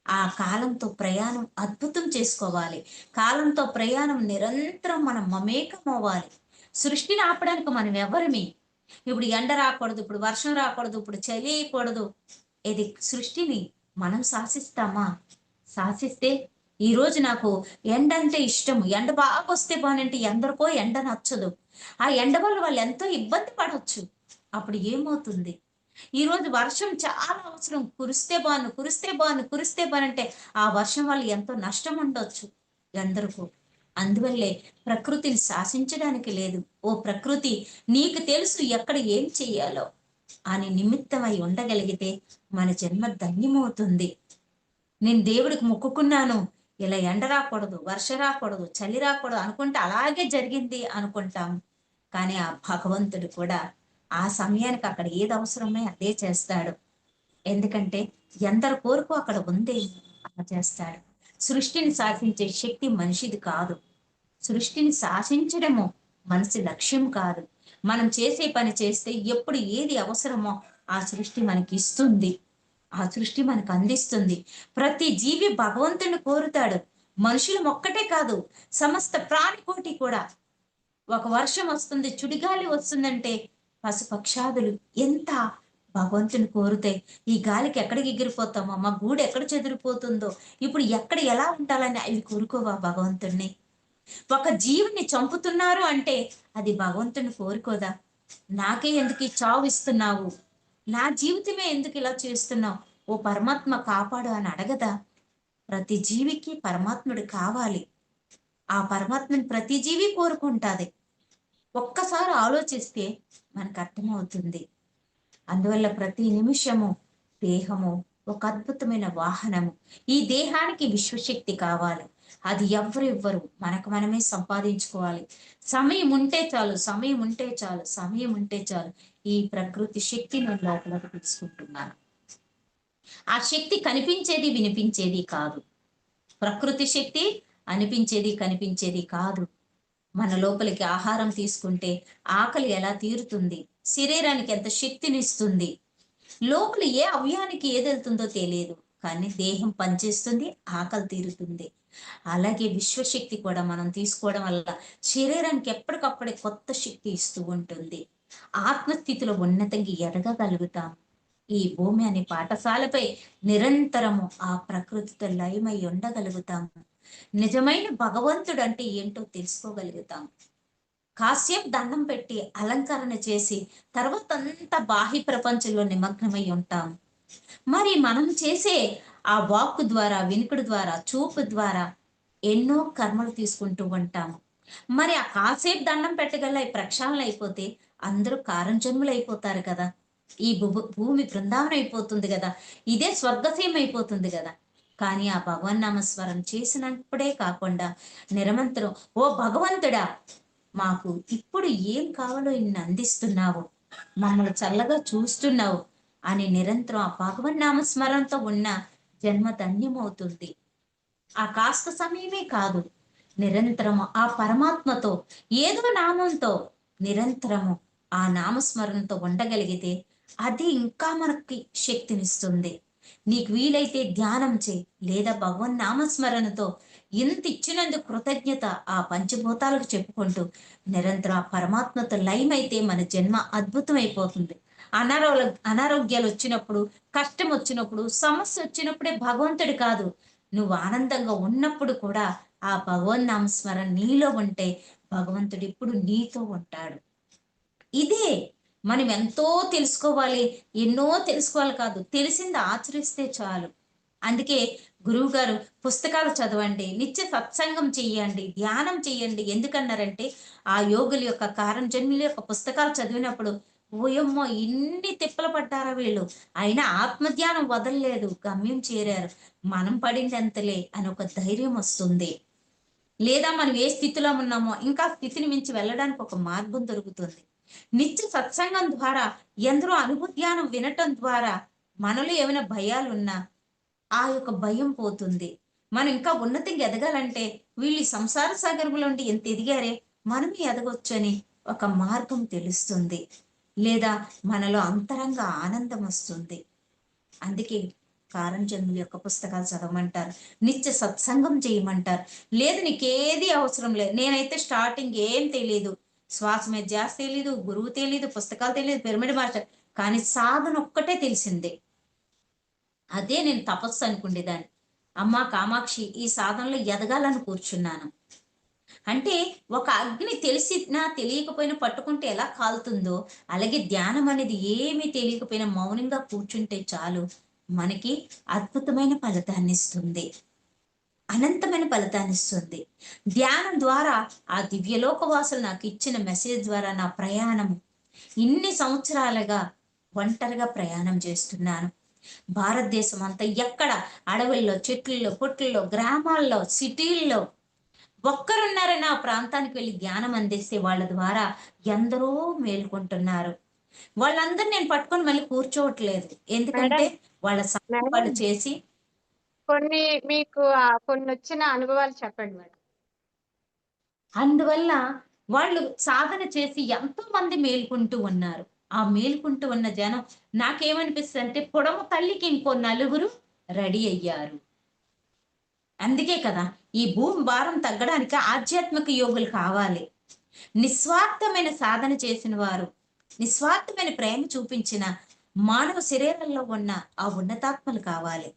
ఆ కాలంతో ప్రయాణం అద్భుతం చేసుకోవాలి. కాలంతో ప్రయాణం నిరంతరం మనం మమేకం అవ్వాలి. సృష్టిని ఆపడానికి మనం ఎవరిమి? ఇప్పుడు ఎండ రాకూడదు, ఇప్పుడు వర్షం రాకూడదు, ఇప్పుడు చలియకూడదు. ఇది సృష్టిని మనం శాసిస్తామా? శాసిస్తే ఈ రోజు నాకు ఎండ అంటే ఇష్టము, ఎండ బాగా వస్తే బానంటే ఎందరికో ఎండ నచ్చదు. ఆ ఎండ వల్ల వాళ్ళు ఎంతో ఇబ్బంది పడవచ్చు. అప్పుడు ఏమవుతుంది? ఈ రోజు వర్షం చాలా అవసరం, కురిస్తే బాను, కురిస్తే బాను, కురిస్తే బానంటే ఆ వర్షం వల్ల ఎంతో నష్టం ఉండొచ్చు ఎందరికో. అందువల్లే ప్రకృతిని శాసించడానికి లేదు. ఓ ప్రకృతి, నీకు తెలుసు ఎక్కడ ఏం చెయ్యాలో అని నిమిత్తమై ఉండగలిగితే మన జన్మ ధన్యమవుతుంది. నేను దేవుడికి మొక్కుకున్నాను, ఇలా ఎండ రాకూడదు, వర్ష రాకూడదు, చలి రాకూడదు అనుకుంటే అలాగే జరిగింది అనుకుంటాం. కానీ ఆ భగవంతుడు కూడా ఆ సమయానికి అక్కడ ఏది అవసరమో అదే చేస్తాడు. ఎందుకంటే ఎందరి కోరికో అక్కడ ఉంది, అలా చేస్తాడు. సృష్టిని శాసించే శక్తి మనిషిది కాదు. సృష్టిని శాసించడము మనిషి లక్ష్యం కాదు. మనం చేసే పని చేస్తే ఎప్పుడు ఏది అవసరమో ఆ సృష్టి మనకి ఇస్తుంది, ఆ సృష్టి మనకు అందిస్తుంది. ప్రతి జీవి భగవంతుని కోరుతాడు. మనుషులు ఒక్కటే కాదు, సమస్త ప్రాణికోటి కూడా. ఒక వర్షం వస్తుంది, చుడిగాలి వస్తుందంటే పశుపక్షాదులు ఎంత భగవంతుని కోరుతాయి. ఈ గాలికి ఎక్కడికి ఎగిరిపోతామో, మా గూడు ఎక్కడ చెదిరిపోతుందో, ఇప్పుడు ఎక్కడ ఎలా ఉండాలని అవి కోరుకోవా భగవంతుణ్ణి? ఒక జీవిని చంపుతున్నారు అంటే అది భగవంతుని కోరుకోదా? నాకే ఎందుకు ఈ చావు ఇస్తున్నావు, నా జీవితమే ఎందుకు ఇలా చేస్తున్నావు, ఓ పరమాత్మ కాపాడు అని అడగదా? ప్రతి జీవికి పరమాత్ముడు కావాలి. ఆ పరమాత్మని ప్రతి జీవి కోరుకుంటాది. ఒక్కసారి ఆలోచిస్తే మనకు అర్థమవుతుంది. అందువల్ల ప్రతి నిమిషము దేహము ఒక అద్భుతమైన వాహనము. ఈ దేహానికి విశ్వశక్తి కావాలి. అది ఎవ్వరు మనకు మనమే సంపాదించుకోవాలి. సమయం ఉంటే చాలు, సమయం ఉంటే చాలు, సమయం ఉంటే చాలు. ఈ ప్రకృతి శక్తి నేను లోపలికి తీసుకుంటున్నాను. ఆ శక్తి కనిపించేది వినిపించేది కాదు. ప్రకృతి శక్తి అనిపించేది కనిపించేది కాదు. మన లోపలికి ఆహారం తీసుకుంటే ఆకలి ఎలా తీరుతుంది, శరీరానికి ఎంత శక్తినిస్తుంది, లోపల ఏ అవయానికి ఏది వెళ్తుందో తెలియదు, కానీ దేహం పనిచేస్తుంది, ఆకలి తీరుతుంది. అలాగే విశ్వశక్తి కూడా మనం తీసుకోవడం వల్ల శరీరానికి ఎప్పటికప్పుడే కొత్త శక్తి ఇస్తూ ఉంటుంది. ఆత్మస్థితిలో ఉన్నతంగా ఎదగగలుగుతాం. ఈ భూమి అనే పాఠశాలపై నిరంతరము ఆ ప్రకృతితో లయమై ఉండగలుగుతాము. నిజమైన భగవంతుడు అంటే ఏంటో తెలుసుకోగలుగుతాం. కాసేపు దండం పెట్టి అలంకరణ చేసి తర్వాత అంతా బాహ్య ప్రపంచంలో నిమగ్నమై ఉంటాం. మరి మనం చేసే ఆ వాక్కు ద్వారా, వినుకుడు ద్వారా, చూపు ద్వారా ఎన్నో కర్మలు తీసుకుంటూ ఉంటాము. మరి ఆ కాసేపు దండం పెట్టగల ప్రక్షాళన అయిపోతే అందరూ కారంజన్ములు అయిపోతారు కదా. ఈ భూమి బృందావనం అయిపోతుంది కదా, ఇదే స్వర్గసీమ అయిపోతుంది కదా. కానీ ఆ భగవన్నామస్మరణ చేసినప్పుడే కాకుండా నిరంతరం ఓ భగవంతుడా, మాకు ఇప్పుడు ఏం కావాలో ఇన్ని అందిస్తున్నావు, మమ్మల్ని చల్లగా చూస్తున్నావు అని నిరంతరం ఆ భగవన్నామస్మరణతో ఉన్న జన్మ ధన్యమవుతుంది. ఆ కాస్త సమయమే కాదు, నిరంతరము ఆ పరమాత్మతో ఏదో నామంతో నిరంతరము ఆ నామస్మరణతో ఉండగలిగితే అది ఇంకా మనకి శక్తినిస్తుంది. నీకు వీలైతే ధ్యానం చేయి, లేదా భగవన్ నామస్మరణతో ఇంత ఇచ్చినందుకు కృతజ్ఞత ఆ పంచభూతాలకు చెప్పుకుంటూ నిరంతరం ఆ పరమాత్మతో లయమైతే మన జన్మ అద్భుతం అయిపోతుంది. అనారోగ్యాలు వచ్చినప్పుడు, కష్టం వచ్చినప్పుడు, సమస్య వచ్చినప్పుడే భగవంతుడు కాదు, నువ్వు ఆనందంగా ఉన్నప్పుడు కూడా ఆ భగవన్ నామస్మరణ నీలో ఉంటే భగవంతుడు ఇప్పుడు నీతో ఉంటాడు. ఇదే మనం ఎంతో తెలుసుకోవాలి, ఎన్నో తెలుసుకోవాలి కాదు, తెలిసింది ఆచరిస్తే చాలు. అందుకే గురువు గారు పుస్తకాలు చదవండి, నిత్య సత్సంగం చెయ్యండి, ధ్యానం చెయ్యండి. ఎందుకన్నారంటే ఆ యోగుల యొక్క కారణ జన్ముల యొక్క పుస్తకాలు చదివినప్పుడు ఓయమ్మో ఇన్ని తిప్పలు పడ్డారా వీళ్ళు, అయినా ఆత్మధ్యానం వదలలేదు, గమ్యం చేరారు, మనం పడింది ఎంతలే అని ఒక ధైర్యం వస్తుంది. లేదా మనం ఏ స్థితిలో ఉన్నామో ఇంకా స్థితిని మించి వెళ్ళడానికి ఒక మార్గం దొరుకుతుంది. నిత్య సత్సంగం ద్వారా, ఎందరో అనుభూధ్యానం వినటం ద్వారా మనలో ఏమైనా భయాలున్నా ఆ యొక్క భయం పోతుంది. మనం ఇంకా ఉన్నతంగా ఎదగాలంటే వీళ్ళు ఈ సంసార సాగరంలో ఉండి ఎంత ఎదిగారే, మనం ఎదగొచ్చని ఒక మార్గం తెలుస్తుంది. లేదా మనలో అంతరంగ ఆనందం వస్తుంది. అందుకే కారంచంద్రుల యొక్క పుస్తకాలు చదవమంటారు, నిత్య సత్సంగం చేయమంటారు. లేదు నీకేది అవసరం లేదు, నేనైతే స్టార్టింగ్ ఏం తెలియదు, శ్వాస మీద ధ్యాస తెలీదు, గురువు తెలీదు, పుస్తకాలు తెలియదు, పిరమిడ్ మాస్టర్, కానీ సాధన ఒక్కటే తెలిసిందే. అదే నేను తపస్సు అనుకుండేదాన్ని. అమ్మా కామాక్షి ఈ సాధనలో ఎదగాలని కూర్చున్నాను అంటే, ఒక అగ్ని తెలిసినా తెలియకపోయినా పట్టుకుంటే ఎలా కాలుతుందో, అలాగే ధ్యానం అనేది ఏమీ తెలియకపోయినా మౌనంగా కూర్చుంటే చాలు, మనకి అద్భుతమైన ఫలితాన్ని ఇస్తుంది, అనంతమైన ఫలితాన్ని ఇస్తుంది. ధ్యానం ద్వారా ఆ దివ్యలోక వాసులు నాకు ఇచ్చిన మెసేజ్ ద్వారా నా ప్రయాణం ఇన్ని సంవత్సరాలుగా ఒంటరిగా ప్రయాణం చేస్తున్నాను. భారతదేశం అంతా ఎక్కడ అడవుల్లో, చెట్లలో, పుట్లలో, గ్రామాల్లో, సిటీల్లో ఒక్కరున్నారని ఆ ప్రాంతానికి వెళ్ళి ధ్యానం అందిస్తే వాళ్ళ ద్వారా ఎందరో మేల్కొంటున్నారు. వాళ్ళందరూ నేను పట్టుకొని మళ్ళీ కూర్చోవట్లేదు, ఎందుకంటే మేడం వాళ్ళ మేడం వాళ్ళు చేసి కొన్ని మీకు కొన్ని వచ్చిన అనుభవాలు చెప్పండి మేడం. అందువల్ల వాళ్ళు సాధన చేసి ఎంతో మంది మేల్కొంటూ ఉన్నారు. ఆ మేల్కొంటూ ఉన్న జనం నాకేమనిపిస్తుంది అంటే పొడమ తల్లికి ఇంకో నలుగురు రెడీ అయ్యారు. అందుకే కదా ఈ భూమి భారం తగ్గడానికి ఆధ్యాత్మిక యోగులు కావాలి. నిస్వార్థమైన సాధన చేసిన వారు, నిస్వార్థమైన ప్రేమ చూపించిన మానవ శరీరంలో ఉన్న ఆ ఉన్నతాత్మలు కావాలి.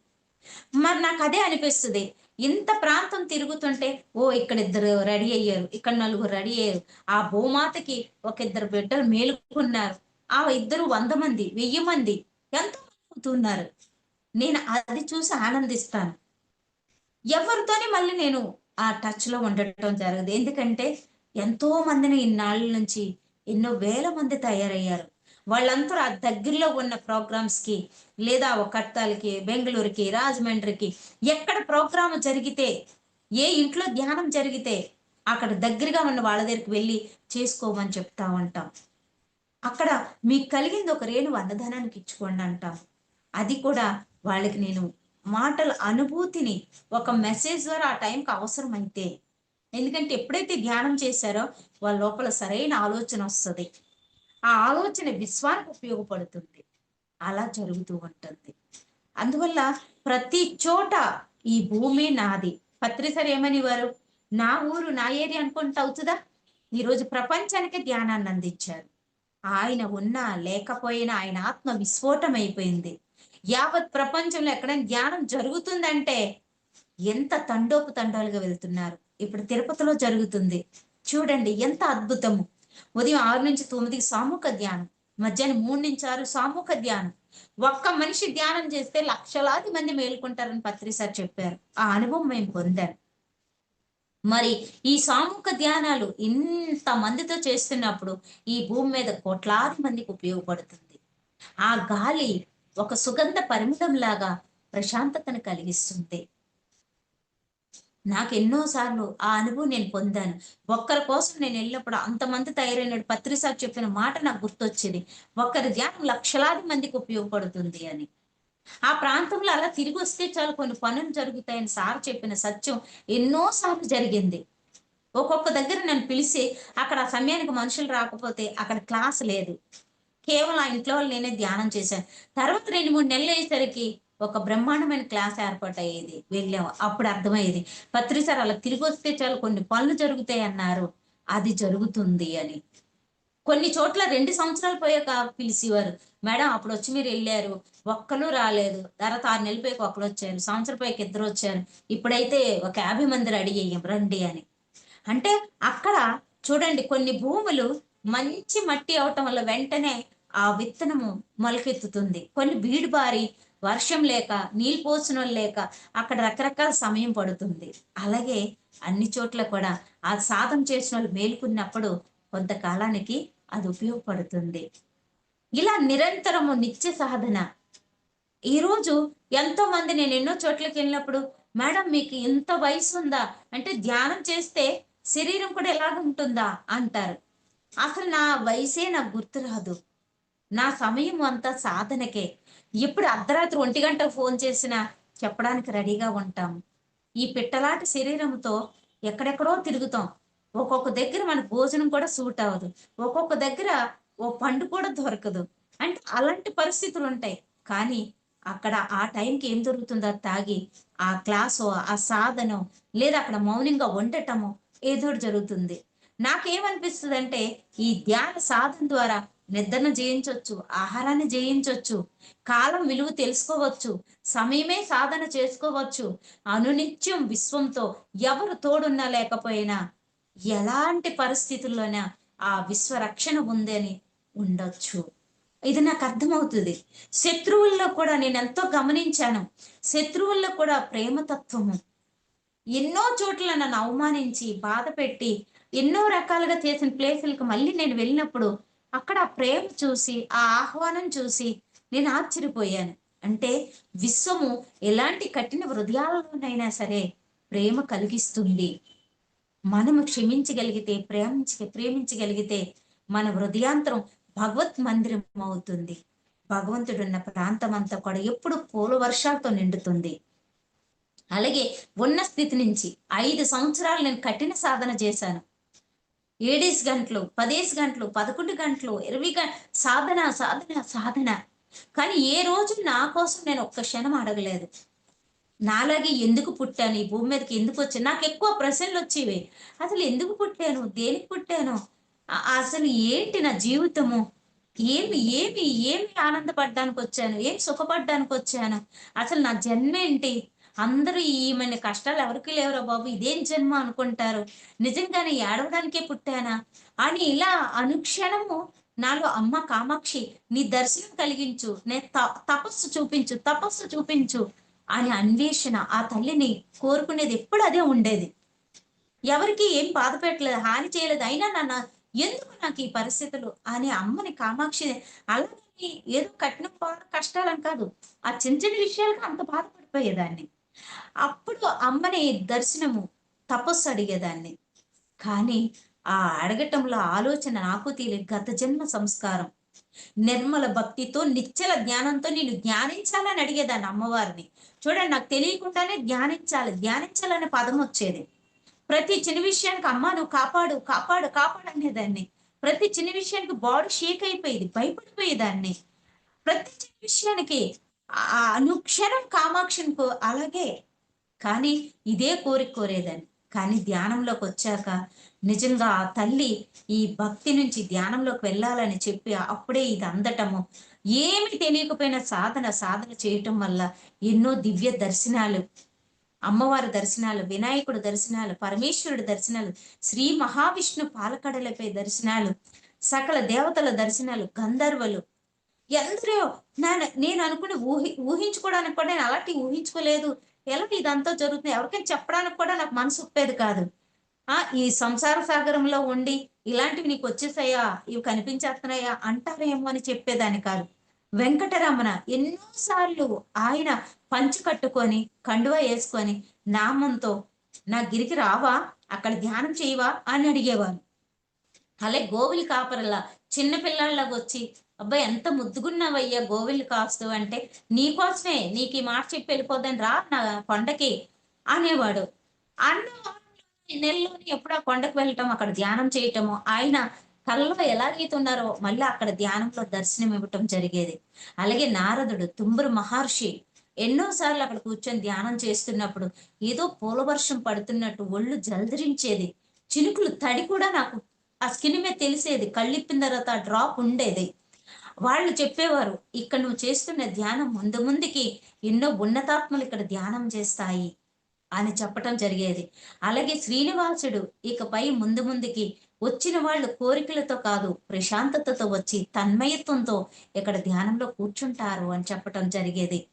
మరి నాకు అదే అనిపిస్తుంది. ఇంత ప్రాంతం తిరుగుతుంటే ఓ ఇక్కడ ఇద్దరు రెడీ అయ్యారు, ఇక్కడ నలుగురు రెడీ అయ్యారు, ఆ భూమాతకి ఒక ఇద్దరు బిడ్డలు మేలుకున్నారు, ఆ ఇద్దరు 100 మంది 1000 మంది ఎంతో అవుతున్నారు. నేను అది చూసి ఆనందిస్తాను. ఎవరితోని మళ్ళీ నేను ఆ టచ్ లో ఉండటం జరగదు. ఎందుకంటే ఎంతో మందిని ఇన్నాళ్ళ నుంచి ఎన్నో వేల మంది తయారయ్యారు. వాళ్ళందరూ ఆ దగ్గరలో ఉన్న ప్రోగ్రామ్స్ కి, లేదా ఒక కట్టాలకి, బెంగళూరుకి, రాజమండ్రికి ఎక్కడ ప్రోగ్రామ్ జరిగితే, ఏ ఇంట్లో ధ్యానం జరిగితే అక్కడ దగ్గరగా ఉన్న వాళ్ళ దగ్గరికి వెళ్ళి చేసుకోమని చెప్తా ఉంటాం. అక్కడ మీకు కలిగింది ఒక రేణు అన్నదానానికి ఇచ్చుకోండి అంటాం. అది కూడా వాళ్ళకి నేను మాటల అనుభూతిని ఒక మెసేజ్ ద్వారా ఆ టైంకి అవసరమైతే, ఎందుకంటే ఎప్పుడైతే ధ్యానం చేశారో వాళ్ళ లోపల సరైన ఆలోచన వస్తుంది, ఆ ఆలోచన విశ్వానికి ఉపయోగపడుతుంది, అలా జరుగుతూ ఉంటుంది. అందువల్ల ప్రతి చోట ఈ భూమి నాది. పత్రిసర్ ఏమనివారు, నా ఊరు నా ఏరియా అనుకుంటే అవుతుందా? ఈరోజు ప్రపంచానికి ధ్యానాన్ని అందించారు. ఆయన ఉన్నా లేకపోయినా ఆయన ఆత్మ విస్ఫోటమైపోయింది. యావత్ ప్రపంచంలో ఎక్కడైనా ధ్యానం జరుగుతుందంటే ఎంత తండోపతండాలుగా వెళ్తున్నారు. ఇప్పుడు తిరుపతిలో జరుగుతుంది చూడండి, ఎంత అద్భుతము. ఉదయం 6 నుంచి 9 సామూహిక ధ్యానం, మధ్యాహ్నం 3 నుంచి 6 సామూహిక ధ్యానం. ఒక్క మనిషి ధ్యానం చేస్తే లక్షలాది మంది మేలుకుంటారని పత్రి సార్ చెప్పారు. ఆ అనుభవం మేము పొందాను. మరి ఈ సామూహిక ధ్యానాలు ఇంత మందితో చేస్తున్నప్పుడు ఈ భూమి మీద కోట్లాది మందికి ఉపయోగపడుతుంది. ఆ గాలి ఒక సుగంధ పరిమితం లాగా ప్రశాంతతను కలిగిస్తుంది. నాకు ఎన్నోసార్లు ఆ అనుభవం నేను పొందాను. ఒక్కరి కోసం నేను వెళ్ళినప్పుడు అంతమంది తయారైనడు పత్రిసార్ చెప్పిన మాట నాకు గుర్తొచ్చింది, ఒక్కరి ధ్యానం లక్షలాది మందికి ఉపయోగపడుతుంది అని. ఆ ప్రాంతంలో అలా తిరిగి వస్తే చాలు కొన్ని పనులు జరుగుతాయని సార్ చెప్పిన సత్యం ఎన్నోసార్లు జరిగింది. ఒక్కొక్క దగ్గర నన్ను పిలిచి అక్కడ ఆ సమయానికి మనుషులు రాకపోతే అక్కడ క్లాస్ లేదు, కేవలం ఆ ఇంట్లో వాళ్ళు నేనే ధ్యానం చేశాను. తర్వాత 2-3 నెలలు అయ్యేసరికి ఒక బ్రహ్మాండమైన క్లాస్ ఏర్పాటు అయ్యేది, వెళ్ళాము. అప్పుడు అర్థమయ్యేది పత్రి సార్ అలా తిరిగి వస్తే చాలు కొన్ని పనులు జరుగుతాయి అన్నారు, అది జరుగుతుంది అని. కొన్ని చోట్ల 2 సంవత్సరాలు పోయాక పిలిచేవారు. మేడం అప్పుడు వచ్చి మీరు వెళ్ళారు, ఒక్కరు రాలేదు. తర్వాత 6 నెలలు పోయాక ఒకరు వచ్చారు, సంవత్సరం పోయాక ఇద్దరు వచ్చారు, ఇప్పుడైతే ఒక 50 మంది రెడీ అయ్యాం రండి అని. అంటే అక్కడ చూడండి, కొన్ని భూములు మంచి మట్టి అవటం వల్ల వెంటనే ఆ విత్తనము మొలకెత్తుతుంది. కొన్ని బీడు బారి వర్షం లేక నీళ్ళు పోసిన లేక అక్కడ రకరకాల సమయం పడుతుంది. అలాగే అన్ని చోట్ల కూడా ఆ సాధన చేసిన వాళ్ళు మేలుకున్నప్పుడు కొంతకాలానికి అది ఉపయోగపడుతుంది. ఇలా నిరంతరము నిత్య సాధన. ఈరోజు ఎంతో మంది, నేను ఎన్నో చోట్లకి వెళ్ళినప్పుడు, మేడం మీకు ఇంత వయసు ఉందా అంటే, ధ్యానం చేస్తే శరీరం కూడా ఎలాగ ఉంటుందా అంటారు. అసలు నా వయసే నాకు గుర్తు రాదు. నా సమయం అంతా సాధనకే. ఎప్పుడు అర్ధరాత్రి 1 గంటకు ఫోన్ చేసినా చెప్పడానికి రెడీగా ఉంటాము. ఈ పిట్టలాంటి శరీరంతో ఎక్కడెక్కడో తిరుగుతాం. ఒక్కొక్క దగ్గర మన భోజనం కూడా సూట్ అవ్వదు. ఒక్కొక్క దగ్గర ఓ పండు కూడా దొరకదు. అంటే అలాంటి పరిస్థితులు ఉంటాయి. కానీ అక్కడ ఆ టైంకి ఏం దొరుకుతుందో అది తాగి ఆ క్లాసో ఆ సాధనో లేదా అక్కడ మౌనంగా ఉండటమో ఏదో ఒకటి జరుగుతుంది. నాకేమనిపిస్తుంది అంటే, ఈ ధ్యాన సాధన ద్వారా నిద్రను జయించవచ్చు, ఆహారాన్ని జయించవచ్చు, కాలం విలువ తెలుసుకోవచ్చు, సమయమే సాధన చేసుకోవచ్చు. అనునిత్యం విశ్వంతో ఎవరు తోడున్నా లేకపోయినా ఎలాంటి పరిస్థితుల్లోనా ఆ విశ్వరక్షణ ఉందని ఉండొచ్చు. ఇది నాకు అర్థమవుతుంది. శత్రువుల్లో కూడా నేను ఎంతో గమనించాను. శత్రువుల్లో కూడా ప్రేమతత్వము. ఎన్నో చోట్ల నన్ను అవమానించి బాధ పెట్టి ఎన్నో రకాలుగా చేసిన ప్లేసులకు మళ్ళీ నేను వెళ్ళినప్పుడు అక్కడ ఆ ప్రేమ చూసి ఆ ఆహ్వానం చూసి నేను ఆశ్చర్యపోయాను. అంటే విశ్వము ఎలాంటి కఠిన హృదయాలలోనైనా సరే ప్రేమ కలిగిస్తుంది. మనము క్షమించగలిగితే, ప్రేమించగలిగితే మన హృదయాంతరం భగవత్ మందిరం అవుతుంది. భగవంతుడున్న ప్రాంతం అంతా కూడా ఎప్పుడు పూల వర్షాలతో నిండుతుంది. అలాగే ఉన్న స్థితి నుంచి 5 సంవత్సరాలు నేను కఠిన సాధన చేశాను. 7 గంటలు, 10 గంటలు, 11 గంటలు, 20 సాధన సాధన సాధన. కానీ ఏ రోజు నా కోసం నేను ఒక్క క్షణం అడగలేదు. నాలాగే ఎందుకు పుట్టాను, ఈ భూమి మీదకి ఎందుకు వచ్చాను, నాకు ఎక్కువ ప్రశ్నలు వచ్చేవి. అసలు ఎందుకు పుట్టాను, దేనికి పుట్టాను, అసలు ఏంటి నా జీవితము, ఏమి ఏమి ఏమి ఆనందపడడానికి వచ్చాను, ఏమి సుఖపడడానికి వచ్చాను, అసలు నా జన్మ ఏంటి, అందరూ ఈమెన కష్టాలు ఎవరికి లేవురా బాబు, ఇదేం జన్మ అనుకుంటారు, నిజంగానే ఏడవడానికే పుట్టానా అని ఇలా అనుక్షణము నాలో అమ్మ కామాక్షి నీ దర్శనం కలిగించు, నే తపస్సు చూపించు, తపస్సు చూపించు అని అన్వేషణ. ఆ తల్లిని కోరుకునేది ఎప్పుడు అదే ఉండేది. ఎవరికి ఏం బాధ పెట్టలేదు, హాని చేయలేదు, అయినా నాన్న ఎందుకు నాకు ఈ పరిస్థితులు అని అమ్మని కామాక్షి అలాగే ఏదో కఠిన కష్టాలని కాదు, ఆ చిన్న చిన్న విషయాలకు అంత బాధపడిపోయేదాన్ని. అప్పుడు అమ్మని దర్శనము, తపస్సు అడిగేదాన్ని. కానీ ఆ అడగటంలో ఆలోచన నాకు తెలియదు, గత జన్మ సంస్కారం. నిర్మల భక్తితో నిశ్చల జ్ఞానంతో నేను ధ్యానించాలని అడిగేదాన్ని అమ్మవారిని. చూడండి, నాకు తెలియకుండానే ధ్యానించాలి ధ్యానించాలనే పదం వచ్చేది. ప్రతి చిన్న విషయానికి అమ్మ నువ్వు కాపాడు కాపాడు కాపాడు అనేదాన్ని. ప్రతి చిన్న విషయానికి బాడీ షేక్ అయిపోయేది, భయపడిపోయేదాన్ని. ప్రతి చిన్న విషయానికి ఆ అనుక్షణం కామాక్షిని అలాగే. కానీ ఇదే కోరిక కోరేదాన్ని. కానీ ధ్యానంలోకి వచ్చాక నిజంగా ఆ తల్లి ఈ భక్తి నుంచి ధ్యానంలోకి వెళ్ళాలని చెప్పి అప్పుడే ఇది అందటము, ఏమి తెలియకపోయినా సాధన సాధన చేయటం వల్ల ఎన్నో దివ్య దర్శనాలు, అమ్మవారి దర్శనాలు, వినాయకుడు దర్శనాలు, పరమేశ్వరుడి దర్శనాలు, శ్రీ మహావిష్ణు పాలకడలపై దర్శనాలు, సకల దేవతల దర్శనాలు, గంధర్వలు ఎందరో. నేను అనుకుని ఊహించుకోవడానికి కూడా నేను అలాంటి ఊహించుకోలేదు. ఎలాంటి ఇదంతా జరుగుతుంది ఎవరికైనా చెప్పడానికి కూడా నాకు మనసు ఒప్పేది కాదు. ఈ సంసార సాగరంలో ఉండి ఇలాంటివి నీకు వచ్చేసాయా, ఇవి కనిపించేస్తున్నాయా అంటారేమో అని చెప్పేదాన్ని కాదు. వెంకటరమణ ఎన్నోసార్లు ఆయన పంచి కట్టుకొని కండువా వేసుకొని నామంతో నా గిరికి రావా, అక్కడ ధ్యానం చేయవా అని అడిగేవారు. అలాగే గోవిలి కాపరలా చిన్నపిల్లల్లాగా వచ్చి అబ్బాయి ఎంత ముద్దుగున్నావయ్యా గోవిలు కాస్తూ అంటే, నీకోసమే నీకు ఈ మాట చెప్పి వెళ్ళిపోదని రా నా కొండకి అనేవాడు. అన్న నెలలోని ఎప్పుడు ఆ కొండకు వెళ్ళటం, అక్కడ ధ్యానం చేయటము, ఆయన కళ్ళలో ఎలాగైతున్నారో మళ్ళీ అక్కడ ధ్యానంలో దర్శనం ఇవ్వటం జరిగేది. అలాగే నారదుడు, తుంబురు మహర్షి ఎన్నోసార్లు అక్కడ కూర్చొని ధ్యానం చేస్తున్నప్పుడు ఏదో పూలవర్షం పడుతున్నట్టు ఒళ్ళు జలదరించేది. చినుకులు తడి కూడా నాకు ఆ స్కిన్ మీద తెలిసేది. కళ్ళిప్పిన తర్వాత ఆ డ్రాప్ ఉండేది. వాళ్ళు చెప్పేవారు, "ఇక్కడ నువ్వు చేస్తున్న ధ్యానం ముందు ముందుకి ఎన్నో ఉన్నతాత్మలు ఇక్కడ ధ్యానం చేస్తాయి" అని చెప్పటం జరిగేది. అలాగే శ్రీనివాసుడు ఇకపై ముందు ముందుకి వచ్చిన వాళ్ళు కోరికలతో కాదు, ప్రశాంతతతో వచ్చి తన్మయత్వంతో ఇక్కడ ధ్యానంలో కూర్చుంటారు అని చెప్పటం జరిగేది.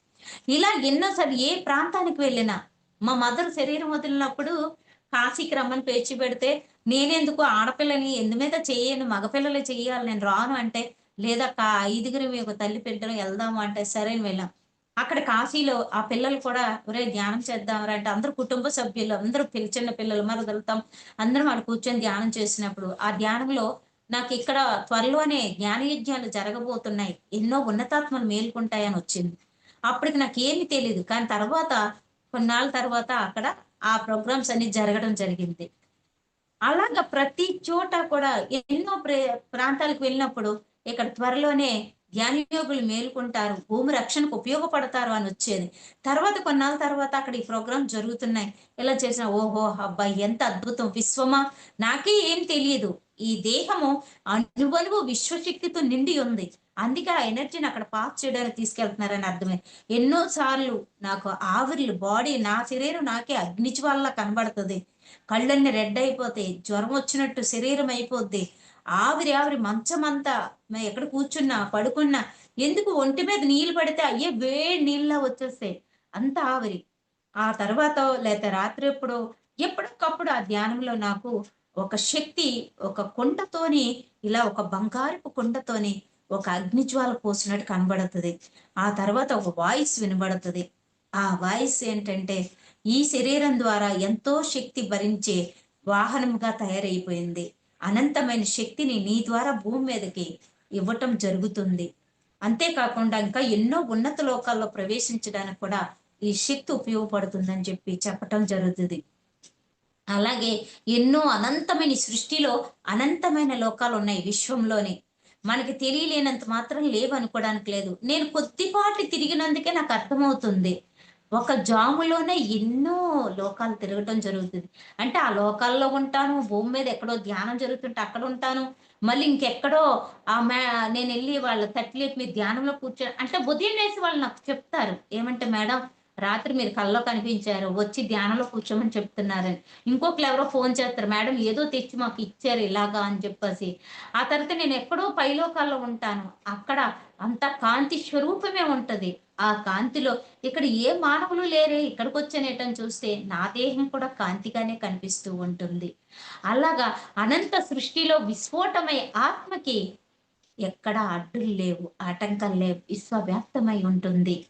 ఇలా ఎన్నోసార్లు ఏ ప్రాంతానికి వెళ్ళినా, మా మదర్ శరీరం వదిలినప్పుడు కాశీకి రమ్మని పేచి పెడితే, నేనెందుకు ఆడపిల్లని ఎందు మీద చెయ్యను, మగపిల్లలే చెయ్యాలి నేను రాను అంటే, లేదక్క ఐదుగురిమి ఒక తల్లి బిడ్డలం ఎళ్దాము అంటే, సరే అని వెళ్ళాం. అక్కడ కాశీలో ఆ పిల్లలు కూడా ఒరేయ్ ధ్యానం చేద్దాంరా అంటే అందరూ కుటుంబ సభ్యులు అందరూ చిన్న పిల్లలు మరదలుతాం అందరం ఆడ కూర్చొని ధ్యానం చేసినప్పుడు, ఆ ధ్యానంలో నాకిక్కడ త్వరలోనే జ్ఞానయజ్ఞాలు జరగబోతున్నాయి. ఎన్నో ఉన్నతాత్మలు మేలుకుంటాయని వచ్చింది. అప్పటికి నాకేమి తెలీదు. కానీ తర్వాత కొన్నాళ్ళ తర్వాత అక్కడ ఆ ప్రోగ్రామ్స్ అన్నీ జరగడం జరిగింది. అలాగా ప్రతి చోట కూడా ఎన్నో ప్రాంతాలకు వెళ్ళినప్పుడు ఇక్కడ త్వరలోనే ధ్యానయోగులు మేలుకుంటారు, భూమి రక్షణకు ఉపయోగపడతారు అని వచ్చేది. తర్వాత కొన్నాళ్ళ తర్వాత అక్కడ ఈ ప్రోగ్రామ్ జరుగుతున్నాయి. ఇలా చేసిన ఓహో! అబ్బా! ఎంత అద్భుతం విశ్వమా! నాకే ఏం తెలియదు. ఈ దేహము అణువణువు విశ్వశక్తితో నిండి ఉంది. అందుకే ఆ ఎనర్జీని అక్కడ పాస్ చేయడానికి తీసుకెళ్తున్నారని అర్థమైంది. ఎన్నో సార్లు నాకు ఆవిర్లు నా శరీరం నాకే అగ్నిజ్వాలలా కనబడతది. కళ్ళన్నీ రెడ్ అయిపోతాయి. జ్వరం వచ్చినట్టు శరీరం అయిపోద్ది. ఆవిరి మంచమంతా ఎక్కడ కూర్చున్నా, పడుకున్నా ఎందుకు ఒంటి మీద నీళ్లు పడితే అయ్యే వేడి నీళ్ళలా వచ్చేస్తాయి. అంత ఆవిరి. ఆ తర్వాతో లేతే రాత్రెప్పుడో ఎప్పటికప్పుడు ఆ ధ్యానంలో నాకు ఒక శక్తి ఒక కుండతోని ఇలా ఒక బంగారపు కుండతోని ఒక అగ్నిజ్వాల పోసినట్టు కనబడతది. ఆ తర్వాత ఒక వాయిస్ వినబడతది. ఆ వాయిస్ ఏంటంటే, "ఈ శరీరం ద్వారా ఎంతో శక్తి భరించే వాహనముగా తయారైపోయింది. అనంతమైన శక్తిని నీ ద్వారా భూమి మీదకి ఇవ్వటం జరుగుతుంది. అంతేకాకుండా ఇంకా ఎన్నో ఉన్నత లోకాల్లో ప్రవేశించడానికి కూడా ఈ శక్తి ఉపయోగపడుతుందని" చెప్పటం జరుగుతది. అలాగే ఎన్నో అనంతమైన సృష్టిలో అనంతమైన లోకాలున్నాయి విశ్వంలోనే. మనకి తెలియలేనంత మాత్రం లేవనుకోవడానికి లేదు. నేను కొద్దిపాటి తిరిగినందుకే నాకర్థమవుతుంది. ఒక జాములోనే ఎన్నో లోకాలు తిరగటం జరుగుతది. అంటే ఆ లోకాల్లో ఉంటాను, భూమి మీద ఎక్కడో ధ్యానం జరుగుతుంటే అక్కడుంటాను. మళ్ళీ ఇంకెక్కడో నేనెళ్ళి వాళ్ళ తట్లేపి మీద ధ్యానంలో అంటే ఉదయం లేసి వాళ్ళు నాకు చెప్తారు. ఏమంటే మేడం రాత్రి మీరు కల్లో కనిపించారు. వచ్చి ధ్యానంలో కూర్చోమని చెప్తున్నారని. ఇంకొకళ్ళెవరో ఫోను చేస్తారు. మేడం ఏదో తెచ్చి మాకు ఇచ్చారు ఇలాగా అని చెప్పేసి. ఆ తర్వాత నేనెక్కడో పైలోకాల్లో ఉంటాను. అక్కడ అంతా కాంతి స్వరూపమే ఉంటది. ఆ కాంతిలో ఇక్కడ ఏ మానవులు లేరే ఇక్కడికొచ్చానేటని చూస్తే నా దేహం కూడా కాంతిగానే కనిపిస్తూ ఉంటుంది. అలాగా అనంత సృష్టిలో విస్ఫోటమై ఆత్మకి ఎక్కడ అడ్డులు లేవు, ఆటంకాలు లేవు. విశ్వవ్యాప్తమై ఉంటుంది.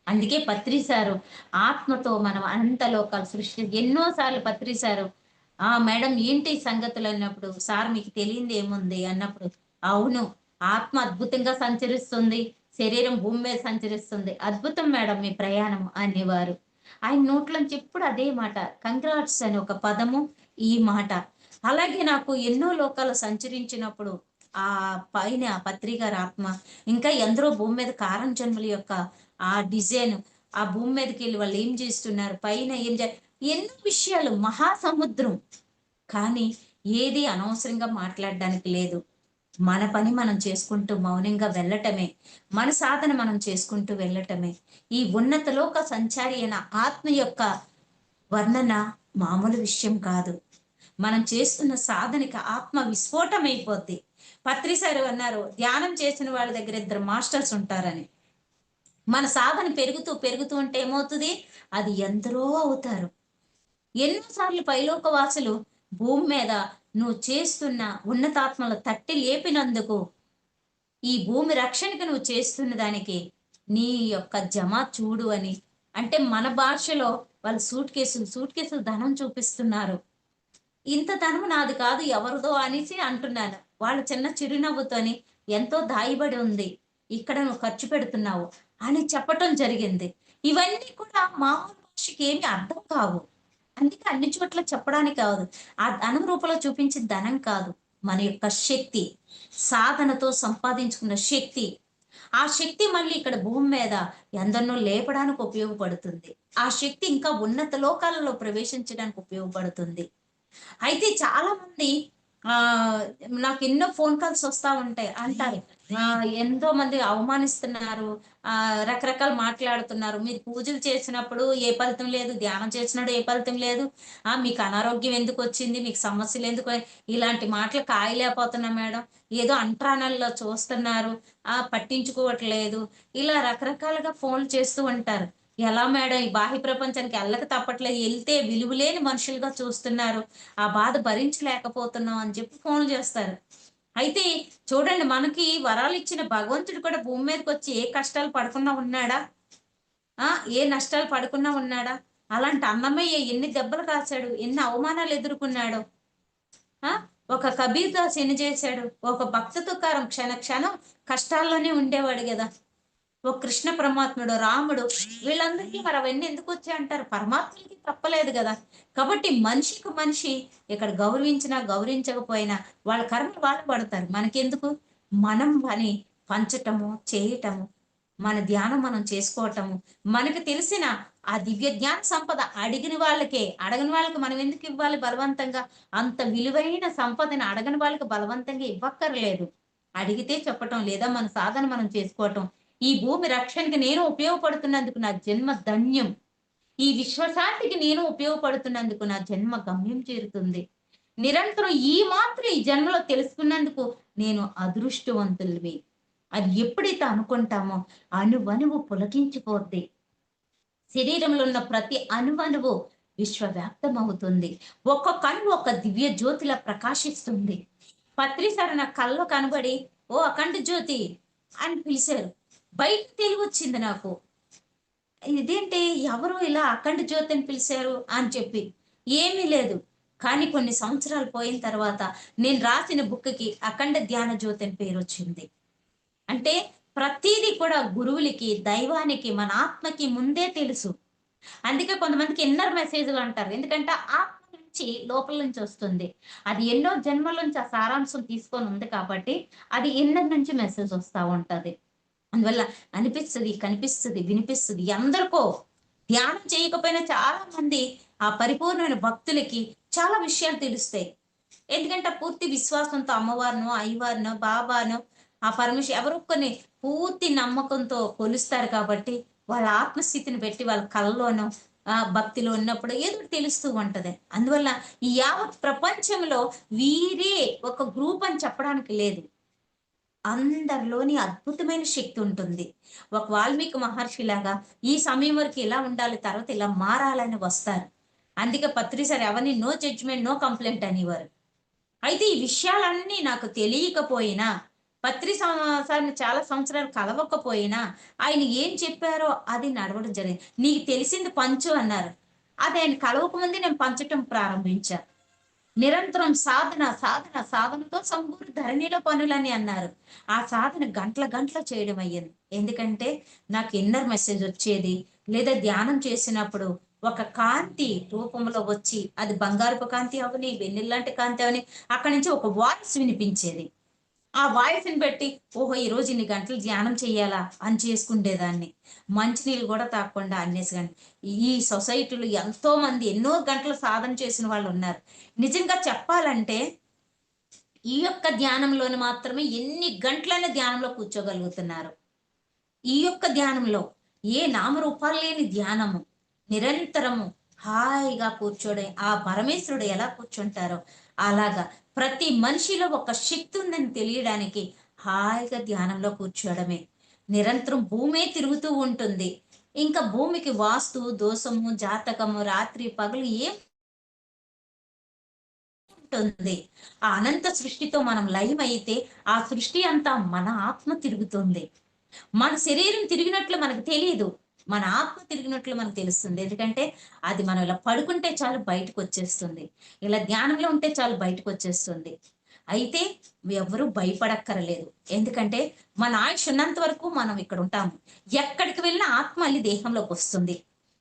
అందుకే పత్రి సారు ఆత్మతో మనం అనంత లోకాలు ఎన్నో సార్లు పత్రి సారు మేడం ఏంటి సంగతులు అన్నప్పుడు, సార్ మీకు తెలియంది ఏముంది అన్నప్పుడు, అవును ఆత్మ అద్భుతంగా సంచరిస్తుంది. శరీరం భూమి మీద సంచరిస్తుంది. అద్భుతం మేడం మీ ప్రయాణం అనేవారు. ఆయన నోట్లోంచి ఎప్పుడు అదే మాట. కంగ్రాట్స్ అని ఒక పదము, ఈ మాట. అలాగే నాకు ఎన్నో లోకాలు సంచరించినప్పుడు ఆ పైన పత్రి గారి ఆత్మ ఇంకా ఎందరో భూమి మీద కారణ జన్మల యొక్క ఆ డిజైన్ ఆ భూమి మీదకెళ్ళి వాళ్ళు ఏం చేస్తున్నారు, పైన ఎన్నో విషయాలు మహాసముద్రం. కానీ ఏది అనవసరంగా మాట్లాడడానికి లేదు. మన పని మనం చేసుకుంటూ మౌనంగా వెళ్ళటమే. మన సాధన మనం చేసుకుంటూ వెళ్ళటమే. ఈ ఉన్నత లోక సంచారి అయిన ఆత్మ యొక్క వర్ణన మామూలు విషయం కాదు. మనం చేస్తున్న సాధనకి ఆత్మ విస్ఫోటమైపోద్ది. పత్రి సారు అన్నారు, ధ్యానం చేసిన వాళ్ళ దగ్గర ఇద్దరు మాస్టర్స్ ఉంటారని. మన సాధన పెరుగుతూ పెరుగుతూ ఉంటే ఏమవుతుంది? అది ఎందరో అవుతారు. ఎన్నోసార్లు పైలోకవాసులు భూమి మీద నువ్వు చేస్తున్న ఉన్నతాత్మల తట్టి లేపినందుకు ఈ భూమి రక్షణకు నువ్వు చేస్తున్న దానికి నీ యొక్క జమ చూడు అని. అంటే మన భాషలో వాళ్ళు సూట్ కేసులు ధనం చూపిస్తున్నారు. ఇంత ధనం నాది కాదు ఎవరిదో అనేసి అంటున్నాను. వాళ్ళు చిన్న చిరునవ్వుతోని ఎంతో దాయబడి ఉంది. ఇక్కడ నువ్వు ఖర్చు పెడుతున్నావు అని చెప్పటం జరిగింది. ఇవన్నీ కూడా మామూలు మనిషికి ఏమి అర్థం కావు. అందుకే అన్ని చోట్ల చెప్పడానికి కాదు. ఆ ధనం రూపంలో చూపించిన ధనం కాదు. మన యొక్క శక్తి, సాధనతో సంపాదించుకున్న శక్తి. ఆ శక్తి మళ్ళీ ఇక్కడ భూమి మీద ఎందరినో లేపడానికి ఉపయోగపడుతుంది. ఆ శక్తి ఇంకా ఉన్నత లోకాలలో ప్రవేశించడానికి ఉపయోగపడుతుంది. అయితే చాలా మంది ఆ నాకు ఎన్నో ఫోన్ కాల్స్ వస్తా ఉంటాయి. అంటారు, ఎంతో మంది అవమానిస్తున్నారు, రకరకాల మాట్లాడుతున్నారు. మీరు పూజలు చేసినప్పుడు ఏ ఫలితం లేదు, ధ్యానం చేసినప్పుడు ఏ ఫలితం లేదు, మీకు అనారోగ్యం ఎందుకు వచ్చింది, మీకు సమస్యలు ఎందుకు ఇలాంటి మాటలు కాయలేకపోతున్నా మేడం, ఏదో అంటరానల్లో చూస్తున్నారు, పట్టించుకోవట్లేదు, ఇలా రకరకాలుగా ఫోన్లు చేస్తూ ఉంటారు. ఎలా మేడం, ఈ బాహ్య ప్రపంచానికి వెళ్ళక తప్పట్లేదు, వెళ్తే విలువలేని మనుషులుగా చూస్తున్నారు, ఆ బాధ భరించలేకపోతున్నాం అని చెప్పి ఫోన్లు చేస్తారు. అయితే చూడండి, మనకి వరాలు ఇచ్చిన భగవంతుడు కూడా భూమి మీదకి వచ్చి ఏ కష్టాలు పడకుండా ఉన్నాడా? ఏ నష్టాలు పడకుండా ఉన్నాడా? అలాంటి అన్నమయ్య ఎన్ని దెబ్బలు కాచాడు, ఎన్ని అవమానాలు ఎదుర్కొన్నాడు. ఆ ఒక కబీర్ దాస్ ఎన్ని చేశాడు, ఒక భక్త తుకారం క్షణ క్షణం కష్టాల్లోనే ఉండేవాడు కదా. ఓ కృష్ణ పరమాత్ముడు, రాముడు, వీళ్ళందరికీ మరి అవన్నీ ఎందుకు వచ్చాయి అంటారు? పరమాత్మకి తప్పలేదు కదా. కాబట్టి మనిషికి మనిషి ఇక్కడ గౌరవించినా గౌరవించకపోయినా వాళ్ళ కర్మలు వాళ్ళు పడతారు, మనకెందుకు? మనం పని పంచటము, చేయటము, మన ధ్యానం మనం చేసుకోవటము, మనకు తెలిసిన ఆ దివ్య జ్ఞాన సంపద అడిగిన వాళ్ళకే, అడగని వాళ్ళకి మనం ఎందుకు ఇవ్వాలి బలవంతంగా? అంత విలువైన సంపదని అడగని వాళ్ళకి బలవంతంగా ఇవ్వక్కర్లేదు. అడిగితే చెప్పటం, లేదా మన సాధన మనం చేసుకోవటం. ఈ భూమి రక్షణకి నేను ఉపయోగపడుతున్నందుకు నా జన్మ ధన్యం. ఈ విశ్వశాంతికి నేను ఉపయోగపడుతున్నందుకు నా జన్మ గమ్యం చేరుతుంది. నిరంతరం ఈ మాత్రం ఈ జన్మలో తెలుసుకున్నందుకు నేను అదృష్టవంతుల్వి. అది ఎప్పుడైతే అనుకుంటామో అణువణువు పులకించిపోద్ది. శరీరంలో ఉన్న ప్రతి అణువణువు విశ్వవ్యాప్తం అవుతుంది. ఒక్కొక్క అణువు ఒక దివ్య జ్యోతిలా ప్రకాశిస్తుంది. పత్రి సార్ నా కల్లో కనబడి, ఓ అఖండ జ్యోతి అని పిలిచారు. బయట తెలివొచ్చింది నాకు. ఇదేంటి, ఎవరు ఇలా అఖండ జ్యోతి అని పిలిచారు అని చెప్పి. ఏమీ లేదు. కానీ కొన్ని సంవత్సరాలు పోయిన తర్వాత నేను రాసిన బుక్‌కి అఖండ ధ్యాన జ్యోతి అని పేరొచ్చింది. అంటే ప్రతీది కూడా గురువులకి, దైవానికి, మన ఆత్మకి ముందే తెలుసు. అందుకే కొంతమందికి ఇన్నర్ మెసేజ్‌లు అంటారు. ఎందుకంటే ఆత్మ నుంచి లోపల నుంచి వస్తుంది. అది ఎన్నో జన్మల నుంచి ఆ సారాంశం తీసుకొని ఉంది కాబట్టి అది ఇన్నర్ నుంచి మెసేజ్ వస్తా ఉంటది. అందువల్ల అనిపిస్తది, కనిపిస్తది, వినిపిస్తది. ఎందరికో ధ్యానం చేయకపోయినా చాలా మంది ఆ పరిపూర్ణమైన భక్తులకి చాలా విషయాలు తెలుస్తాయి. ఎందుకంటే ఆ పూర్తి విశ్వాసంతో అమ్మవారినో, అయ్యవారినో, బాబానో, ఆ ఎవరో కొన్ని పూర్తి నమ్మకంతో కొలుస్తారు కాబట్టి వాళ్ళ ఆత్మస్థితిని బట్టి వాళ్ళ కలలోనో, భక్తిలో ఉన్నప్పుడు ఏదో ఒకటి తెలుస్తూ ఉంటది. అందువల్ల ఈ యావత్ ప్రపంచంలో వీరే ఒక గ్రూప్ అని చెప్పడానికి లేదు. అందరిలోని అద్భుతమైన శక్తి ఉంటుంది. ఒక వాల్మీకి మహర్షిలాగా ఈ సమయం వరకు ఇలా ఉండాలి, తర్వాత ఇలా మారాలని వస్తారు. అందుకే పత్రి సార్ ఎవరిని నో జడ్జ్‌మెంట్, నో కంప్లెయింట్ అనేవారు. అయితే ఈ విషయాలన్నీ నాకు తెలియకపోయినా, సార్‌ని చాలా సంవత్సరాలు కలవకపోయినా, ఆయన ఏం చెప్పారో అది నడవడం జరిగింది. "నీకు తెలిసింది పంచు" అన్నారు. అది ఆయన కలవక ముందే నేను పంచటం ప్రారంభించా. నిరంతరం సాధన, సాధన, సాధనతో సంపూర్ణ ధరణిలో పనులని అన్నారు. ఆ సాధన గంటల గంటలు చేయడం అయ్యింది. ఎందుకంటే నాకు ఇన్నర్ మెసేజ్ వచ్చేది. లేదా ధ్యానం చేసినప్పుడు ఒక కాంతి రూపంలో వచ్చి, అది బంగారపు కాంతి అవని, వెన్నెల్లాంటి కాంతి అవని, అక్కడి నుంచి ఒక వాయిస్ వినిపించేది. ఆ వాయిస్‌ని బట్టి, ఓహో! ఈరోజు ఇన్ని గంటలు ధ్యానం చెయ్యాలా అని చేసుకుండేదాన్ని. మంచినీళ్ళు గూడా తాగకుండా అనేసిగాని. ఈ సొసైటీలో ఎంతోమంది ఎన్నో గంటలు సాధన చేసిన వాళ్ళున్నారు. నిజంగా చెప్పాలంటే, ఈ యొక్క ధ్యానంలోని మాత్రమే ఎన్ని గంటలైనా ధ్యానంలో కూర్చోగలుగుతున్నారు. ఈ యొక్క ధ్యానంలో ఏ నామరూపాలు లేని ధ్యానము. నిరంతరము హాయిగా కూర్చోడే ఆ పరమేశ్వరుడు ఎలా కూర్చుంటారో అలాగా ప్రతి మనిషిలో ఒక శక్తి ఉందని తెలియడానికి హాయిగా ధ్యానంలో కూర్చోవడమే. నిరంతరం భూమే తిరుగుతూ ఉంటుంది. ఇంకా భూమికి వాస్తు, దోషము, జాతకము, రాత్రి, పగలు ఏం ఉంటుంది? ఆ అనంత సృష్టితో మనం లయమైతే ఆ సృష్టి అంతా మన ఆత్మ తిరుగుతుంది. మన శరీరం తిరిగినట్లు మనకు తెలీదు. మన ఆత్మ తిరిగినట్లు మనకు తెలుస్తుంది. ఎందుకంటే అది మనం ఇలా పడుకుంటే చాలు బయటకొచ్చేస్తుంది. ఇలా ధ్యానంలో ఉంటే చాలు బయటకొచ్చేస్తుంది. అయితే ఎవ్వరూ భయపడక్కరలేదు. ఎందుకంటే మన ఆయుష్ ఉన్నంత వరకు మనం ఇక్కడ ఉంటాము. ఎక్కడికి వెళ్ళినా ఆత్మ మళ్ళీ దేహంలోకొస్తుంది.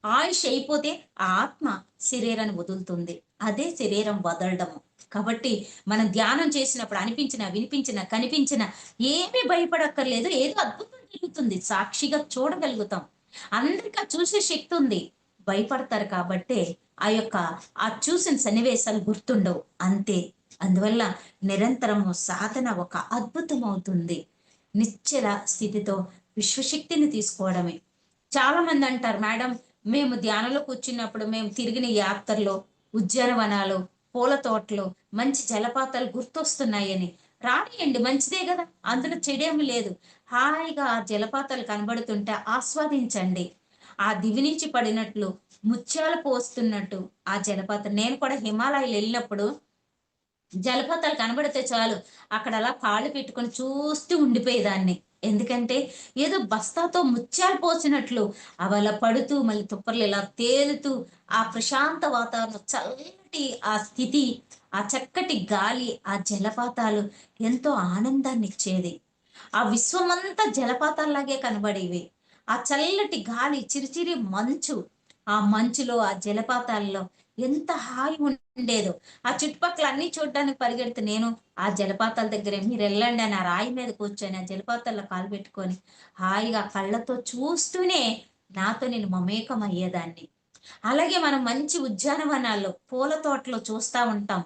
ఆయుష్ అయిపోతే ఆ ఆత్మ శరీరాన్ని వదులుతుంది. అదే శరీరం వదలడము. కాబట్టి మనం ధ్యానం చేసినప్పుడు అనిపించిన, వినిపించిన, కనిపించిన ఏమీ భయపడక్కర్లేదు. ఏదో అద్భుతం జరుగుతుంది. సాక్షిగా చూడగలుగుతాం. అందరికి ఆ చూసే శక్తి ఉంది. భయపడతారు కాబట్టే ఆ చూసిన సన్నివేశాలు గుర్తుండవు. అంతే. అందువల్ల నిరంతరము సాధన ఒక అద్భుతం అవుతుంది. నిశ్చల స్థితితో విశ్వశక్తిని తీసుకోవడమే. చాలా మంది అంటారు, మేడం మేము ధ్యానంలో కూర్చున్నప్పుడు మేము తిరిగిన యాత్రలో, ఉద్యానవనాలు, పూల తోటలు, మంచి జలపాతాలు గుర్తొస్తున్నాయని. రానియండి, మంచిదే కదా, అందులో చెడేమి లేదు. హాయిగా ఆ జలపాతాలు కనబడుతుంటే ఆస్వాదించండి. ఆ దివి నుంచి పడినట్లు ముత్యాలు పోస్తున్నట్టు ఆ జలపాతం. నేను కూడా హిమాలయాలు వెళ్ళినప్పుడు జలపాతాలు కనబడితే చాలు అక్కడ అలా కాళ్ళు పెట్టుకొని చూస్తూ ఉండిపోయేదాన్ని. ఎందుకంటే ఏదో బస్తాతో ముత్యాలు పోసినట్లు అవి అలా పడుతూ మళ్ళీ తుప్పర్లు ఇలా తేలుతూ ఆ ప్రశాంత వాతావరణం, చల్లటి ఆ స్థితి, ఆ చక్కటి గాలి, ఆ జలపాతాలు ఎంతో ఆనందాన్ని ఇచ్చేది. ఆ విశ్వమంతా జలపాతాల్లాగే కనబడేవి. ఆ చల్లటి గాలి, చిరిచిరి మంచు, ఆ మంచులో ఆ జలపాతాల్లో ఎంత హాయి ఉండేదో. ఆ చుట్టుపక్కల అన్ని చూడడానికి పరిగెడితే నేను ఆ జలపాతాల దగ్గరే, మీరు వెళ్ళండి అని ఆ రాయి మీద కూర్చొని ఆ జలపాతాల్లో కాలు పెట్టుకొని హాయిగా కళ్ళతో చూస్తూనే నాతో నేను మమేకం అయ్యేదాన్ని. అలాగే మనం మంచి ఉద్యానవనాల్లో, పూల తోటలో చూస్తా ఉంటాం,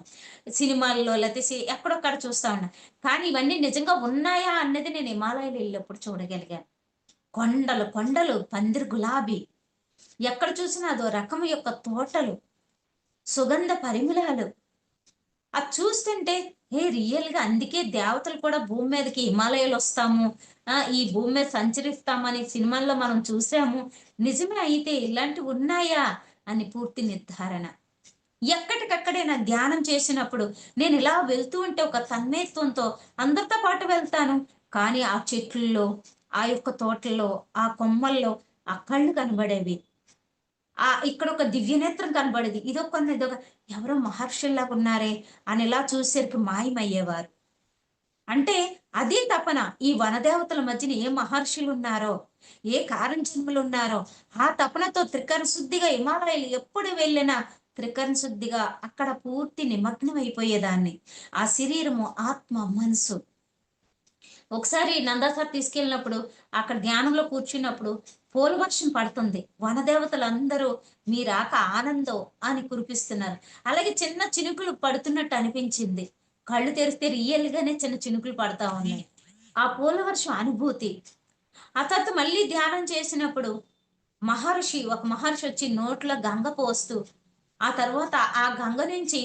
సినిమాల్లో లేకపోతే ఎక్కడొక్కడ చూస్తా ఉంటాం. కానీ ఇవన్నీ నిజంగా ఉన్నాయా అన్నది నేను హిమాలయాలు వెళ్ళినప్పుడు చూడగలిగాను. కొండలు కొండలు పందిరి గులాబీ, ఎక్కడ చూసినా అదో రకం యొక్క తోటలు, సుగంధ పరిమళాలు. అది చూస్తుంటే రియల్ గా అందుకే దేవతలు కూడా భూమి మీదకి హిమాలయాలు వస్తాము, ఈ భూమి మీద సంచరిస్తామని సినిమాల్లో మనం చూసాము. నిజమే అయితే ఇలాంటివి ఉన్నాయా అని పూర్తి నిర్ధారణ. ఎక్కడికక్కడే నా ధ్యానం చేసినప్పుడు నేను ఇలా వెళ్తూ ఉంటే ఒక తన్మయత్వంతో అందరితో పాటు వెళ్తాను. కానీ ఆ చెట్లలో, ఆ యొక్క తోటల్లో, ఆ కొమ్మల్లో ఆ కళ్ళు కనబడేవి. ఇక్కడ ఒక దివ్యనేత్రం కనబడేది. ఇదొక ఎవరో మహర్షుల్లాగా ఉన్నారే అని ఇలా చూసేసరికి మాయమయ్యేవారు. అంటే అదే తపన. ఈ వనదేవతల మధ్యన ఏ మహర్షులు ఉన్నారో, ఏ కారణజన్ములు ఉన్నారో, ఆ తపనతో త్రికరణ శుద్ధిగా హిమాలయాలు ఎప్పుడు వెళ్ళినా త్రికరణ శుద్ధిగా అక్కడ పూర్తి నిమగ్నం అయిపోయేదాన్ని. ఆ శరీరము, ఆత్మ, మనసు. ఒకసారి నందాసార్ తీసుకెళ్ళినప్పుడు అక్కడ ధ్యానంలో కూర్చున్నప్పుడు పూల వర్షం పడుతుంది. వనదేవతలందరూ మీ రాక ఆనందం అని కురిపిస్తున్నారు. అలాగే చిన్న చినుకులు పడుతున్నట్టు అనిపించింది. కళ్ళు తెరిస్తే రియల్ గానే చిన్న చినుకులు పడతా ఉన్నాయి. ఆ పూల వర్షం అనుభూతి. ఆ తర్వాత మళ్ళీ ధ్యానం చేసినప్పుడు ఒక మహర్షి వచ్చి నోట్లో గంగ పోస్తూ, ఆ తర్వాత ఆ గంగ నుంచి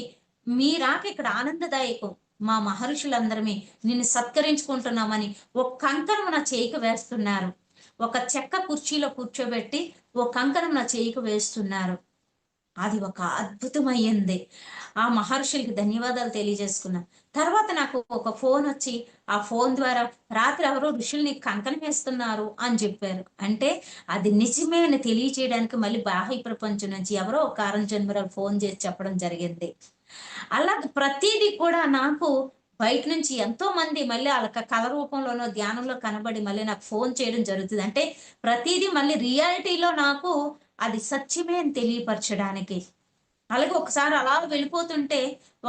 మీ రాక ఇక్కడ ఆనందదాయకం, మా మహర్షులందరమే నిన్ను సత్కరించుకుంటున్నామని ఒక కంకణం నా చేయికి వేస్తున్నారు. ఒక చెక్క కుర్చీలో కూర్చోబెట్టి ఒక కంకణం నా చేయికి వేస్తున్నారు. అది ఒక అద్భుతమయ్యింది. ఆ మహర్షులకి ధన్యవాదాలు తెలియజేసుకున్నా. తర్వాత నాకు ఒక ఫోన్ వచ్చి ఆ ఫోన్ ద్వారా రాత్రి ఎవరో ఋషులు నీకు కంకణం వేస్తున్నారు అని చెప్పారు. అంటే అది నిజమే అని తెలియచేయడానికి మళ్ళీ బాహ్య ప్రపంచం నుంచి ఎవరో ఒక కారణ జన్మరాలు ఫోన్ చేసి చెప్పడం జరిగింది. అలా ప్రతిదీ కూడా నాకు బయట నుంచి ఎంతో మంది మళ్ళీ వాళ్ళ కళ రూపంలోనో ధ్యానంలో కనబడి మళ్ళీ నాకు ఫోన్ చేయడం జరుగుతుంది. అంటే ప్రతిదీ మళ్ళీ రియాలిటీలో నాకు అది సత్యమే అని తెలియపరచడానికి. అలాగే ఒకసారి అలా వెళ్ళిపోతుంటే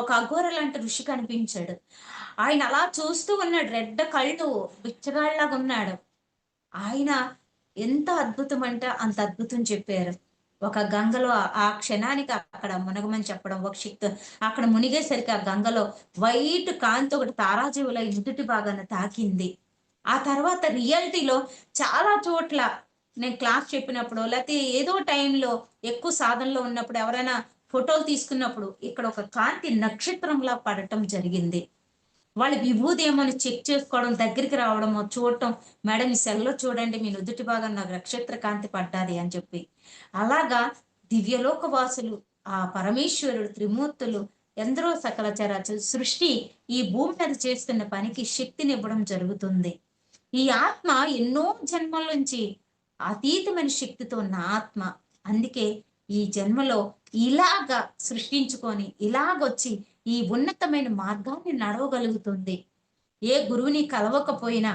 ఒక అఘోర లాంటి ఋషి కనిపించాడు. ఆయన అలా చూస్తూ ఉన్నాడు. రెడ్డ కళ్ళు, బిచ్చగాళ్ళలాగా ఉన్నాడు. ఆయన ఎంత అద్భుతం అంటే అంత అద్భుతం చెప్పారు. ఒక గంగలో ఆ క్షణానికి అక్కడ మునగమని చెప్పడం, ఒక శక్తి అక్కడ మునిగేసరికి ఆ గంగలో వైట్ కాంతి ఒకటి తారాజీవుల నుదుటి భాగాన తాకింది. ఆ తర్వాత రియాలిటీలో చాలా చోట్ల నేను క్లాస్ చెప్పినప్పుడు లేకపోతే ఏదో టైంలో ఎక్కువ సాధనలో ఉన్నప్పుడు ఎవరైనా ఫోటోలు తీసుకున్నప్పుడు ఇక్కడ ఒక కాంతి నక్షత్రంలా పడటం జరిగింది. వాళ్ళ విభూది ఏమని చెక్ చేసుకోవడం, దగ్గరికి రావడము, చూడటం, మేడం ఈ సెల్లో చూడండి మీ నుదుటి భాగం నాకు నక్షత్ర కాంతి పడ్డాది అని చెప్పి. అలాగా దివ్యలోక వాసులు, ఆ పరమేశ్వరుడు, త్రిమూర్తులు, ఎందరో సకల చరాచర సృష్టి ఈ భూమి మీద చేస్తున్న పనికి శక్తినివ్వడం జరుగుతుంది. ఈ ఆత్మ ఎన్నో జన్మల నుంచి అతీతమైన శక్తితో ఉన్న ఆత్మ. అందుకే ఈ జన్మలో ఇలాగా సృష్టించుకొని ఇలాగొచ్చి ఈ ఉన్నతమైన మార్గాన్ని నడవగలుగుతుంది. ఏ గురువుని కలవకపోయినా,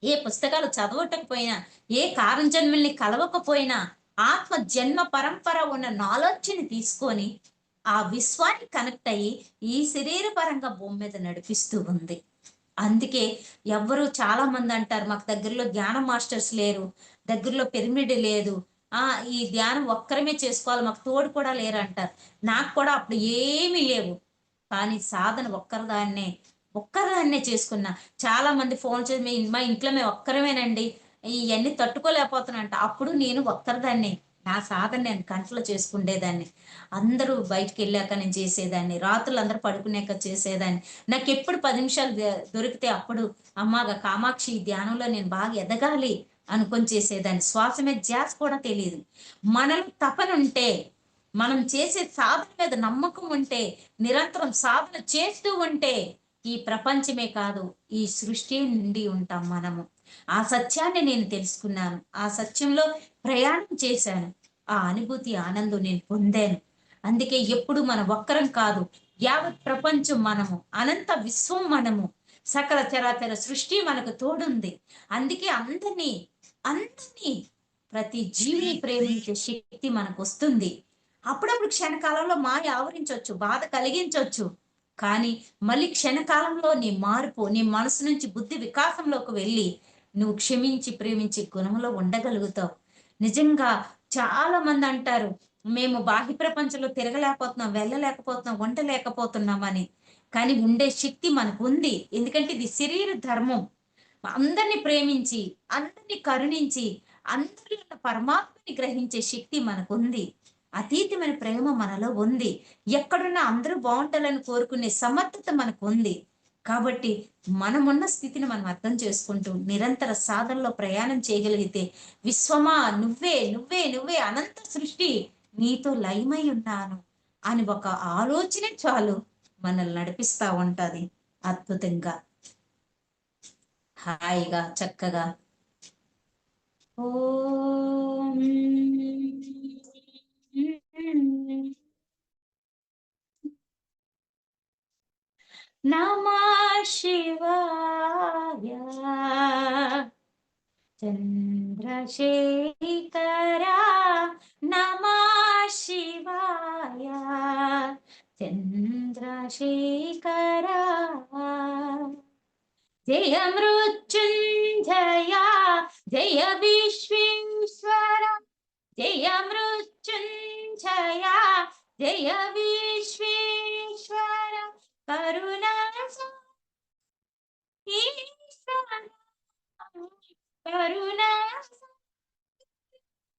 ఏ పుస్తకాలు చదవటకపోయినా, ఏ కారణజన్మల్ని కలవకపోయినా ఆత్మ జన్మ పరంపర ఉన్న నాలెడ్జ్ని తీసుకొని ఆ విశ్వానికి కనెక్ట్ అయ్యి ఈ శరీర పరంగా భూమి మీద నడిపిస్తూ ఉంది. అందుకే ఎవ్వరు చాలా మంది అంటారు మాకు దగ్గరలో ధ్యాన మాస్టర్స్ లేరు, దగ్గరలో పిరమిడ్ లేదు, ఈ ధ్యానం ఒక్కరమే చేసుకోవాలి, మాకు తోడు కూడా లేరు అంటారు. నాకు కూడా అప్పుడు ఏమీ లేవు. కానీ సాధన ఒక్కరిదాన్నే చేసుకున్నా. చాలా మంది ఫోన్ చేసి మా ఇంట్లో మేము ఒక్కరమేనండి. ఇయన్నీ తట్టుకోలేకపోతున్నానంట. అప్పుడు నేను ఒక్కరిదాన్నే. నా సాధన నేను కంట్రోల్ చేసుకుండేదాన్ని. అందరూ బయటికెళ్ళాక నేను చేసేదాన్ని. రాత్రులు అందరూ పడుకున్నాక చేసేదాన్ని. నాకెప్పుడు 10 నిమిషాలు దొరికితే అప్పుడు కామాక్షి ధ్యానంలో నేను బాగా ఎదగాలి అనుకొని చేసేదాన్ని. శ్వాస మీద ధ్యాస కూడా తెలీదు. మనలో తపనుంటే, మనం చేసే సాధన మీద నమ్మకం ఉంటే, నిరంతరం సాధన చేస్తూ ఉంటే, ఈ ప్రపంచమే కాదు, ఈ సృష్టి నిండి ఉంటాం మనము. ఆ సత్యాన్ని నేను తెలుసుకున్నాను. ఆ సత్యంలో ప్రయాణం చేశాను. ఆ అనుభూతి, ఆనందం నేను పొందాను. అందుకే ఎప్పుడు మనం ఒక్కరం కాదు. యావత్ ప్రపంచం మనము. అనంత విశ్వం మనము. సకల చరాచర సృష్టి మనకు తోడుంది. అందుకే అందరినీ ప్రతి జీవిని ప్రేమించే శక్తి మనకొస్తుంది. అప్పుడప్పుడు క్షణకాలంలో మాయ ఆవరించొచ్చు, బాధ కలిగించొచ్చు. కానీ మళ్ళీ క్షణకాలంలో నీ మార్పు, నీ మనసు నుంచి బుద్ధి వికాసంలోకి వెళ్ళి నువ్వు క్షమించి ప్రేమించే గుణంలో ఉండగలుగుతావు. నిజంగా చాలా మంది అంటారు, మేము బాహ్య ప్రపంచంలో తిరగలేకపోతున్నాం, వెళ్ళలేకపోతున్నాం, ఉండలేకపోతున్నామని. కానీ ఉండే శక్తి మనకుంది. ఎందుకంటే ఇది శరీర ధర్మం. అందరిని ప్రేమించి, అందరిని కరుణించి, అందరిలో ఉన్న పరమాత్మని గ్రహించే శక్తి మనకుంది. అతీతమైన ప్రేమ మనలో ఉంది. ఎక్కడున్నా అందరూ బావుండాలని కోరుకునే సమర్థత మనకుంది. కాబట్టి మనమున్న స్థితిని మనం అర్థం చేసుకుంటూ నిరంతర సాధనలో ప్రయాణం చేయగలిగితే, విశ్వమా నువ్వే, నువ్వే, నువ్వే అనంత సృష్టి నీతో లయమై ఉన్నాను అని ఒక ఆలోచనే చాలు మనల్ని నడిపిస్తా ఉంటది అద్భుతంగా, హాయిగా, చక్కగా. ఓం నమః శివాయ. చంద్రశేఖరా నమః శివాయ. చంద్రశేఖరా జయ మృత్యుంజయ జయ విశ్వేశ్వర. జయ మృత్యుంజయ జయ విశ్వేశ్వర. కరుణా ఈశ్వర, కరుణా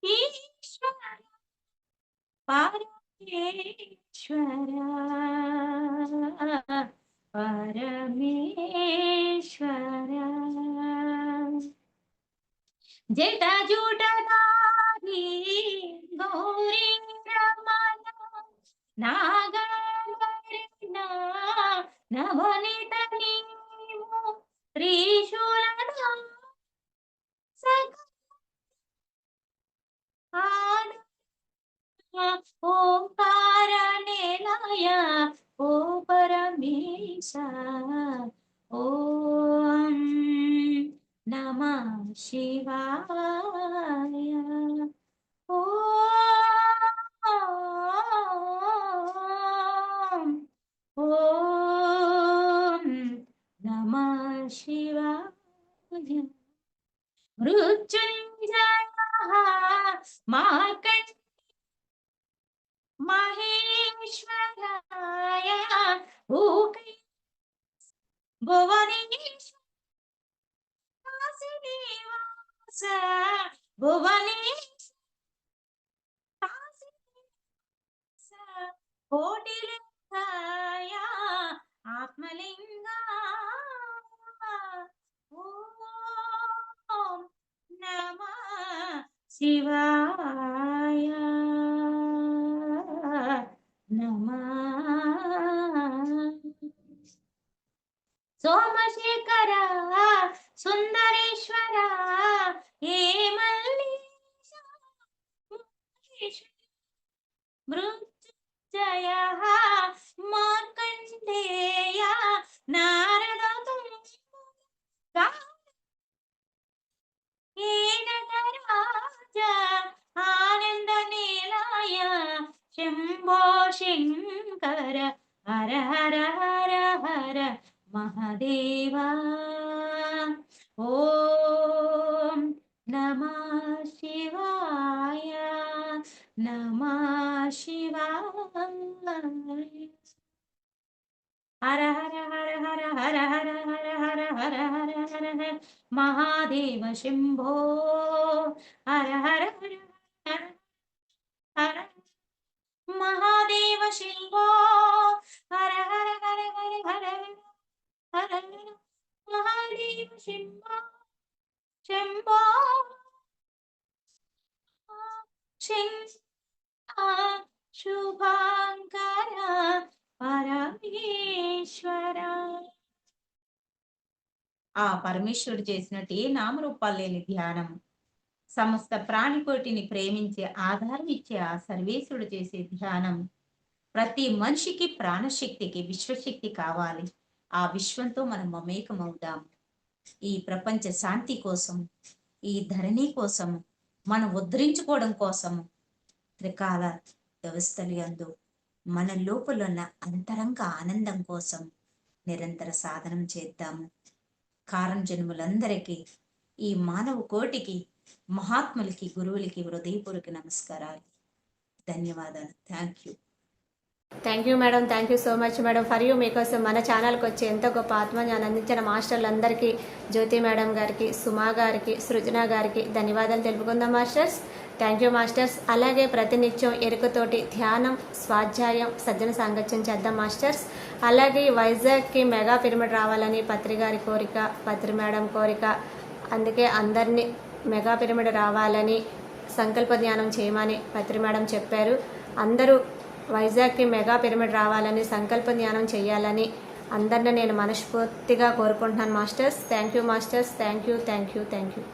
ఈశ్వర, పరమేశ్వర, పరమేశ్వర. జటాజూటధారి గౌరీ రమణ నాగభరణ నవనిత నీవు త్రిశూలధారి ఓంకార నిలయ ఓ పరమేశ. ఓం నమః శివాయ. ఓం ఓం నమః శివాయ. మృత్యుంజయ మార్కండ మహేశ్వరాయ భూకై భువనేశ్వర కాశీనివాస భువనేశ్వర కాశీనివాస కోటిలింగాయ ఆత్మలింగా. ఓం నమః శివాయ. నమః సోమశేఖర సుందరేశ్వర ఏ మల్లేశ మృత్యుంజయ మార్కండేయ నారద ఏ నటరాజ ఆనంద నిలయ శంభో శంకర హర హర హర హర మహదేవా. ఓం నమః శివాయ. నమః శివాయ. హర హర హర హర హర హర హర హర హర హర హర హర మహాదేవ శంభో హర హర హర హర హర మహాదేవ శంభో హర హర హర హర హర హర హర మహాదేవ శంభో శంభో శంభో శుభాంకర పరమేశ్వర. ఆ పరమేశ్వరుడు చేసినట్టు ఏ నామరూపాలు లేని ధ్యానం, సమస్త ప్రాణికోటిని ప్రేమించే ఆధారం ఇచ్చే ఆ సర్వేశ్వరుడు చేసే ధ్యానం, ప్రతి మనిషికి ప్రాణశక్తికి విశ్వశక్తి కావాలి. ఆ విశ్వంతో మనం మమేకమవుదాం. ఈ ప్రపంచ శాంతి కోసం, ఈ ధరణి కోసం, మనం ఉద్ధరించుకోవడం కోసం, త్రికాల వ్యవస్థలు యందు మన లోపలున్న అంతరంగ ఆనందం కోసం నిరంతర సాధనం చేద్దాము. కారణ జన్ములందరికీ, ఈ మానవ కోటికి, మహాత్ములకి, గురువులకి హృదయపూర్వక నమస్కారాలు. ధన్యవాదాలు. Thank you. Thank you madam, thank you so much madam for you. మీకోసం మన ఛానల్కి వచ్చి ఎంతో గొప్ప ఆత్మజ్ఞానం అందించిన మాస్టర్లందరికీ, జ్యోతి మేడం గారికి, సుమా గారికి, సృజన గారికి ధన్యవాదాలు తెలుపుకుందాం మాస్టర్స్. Thank you masters. అలాగే ప్రతినిత్యం ఎరుకతోటి ధ్యానం, స్వాధ్యాయం, సజ్జన సాంగత్యం చేద్దాం మాస్టర్స్. అలాగే వైజాగ్కి మెగా పిరమిడ్ రావాలని పత్రి గారి కోరిక, పత్రి మేడం కోరిక. అందుకే అందరినీ మెగా పిరమిడ్ రావాలని సంకల్ప ధ్యానం చేయమని పత్రి మేడం చెప్పారు. అందరూ వైజాగ్కి మెగా పిరమిడ్ రావాలని సంకల్ప ధ్యానం చేయాలని అందరిని నేను మనస్ఫూర్తిగా కోరుకుంటున్నాను masters. Thank you masters. Thank you, thank you, thank you.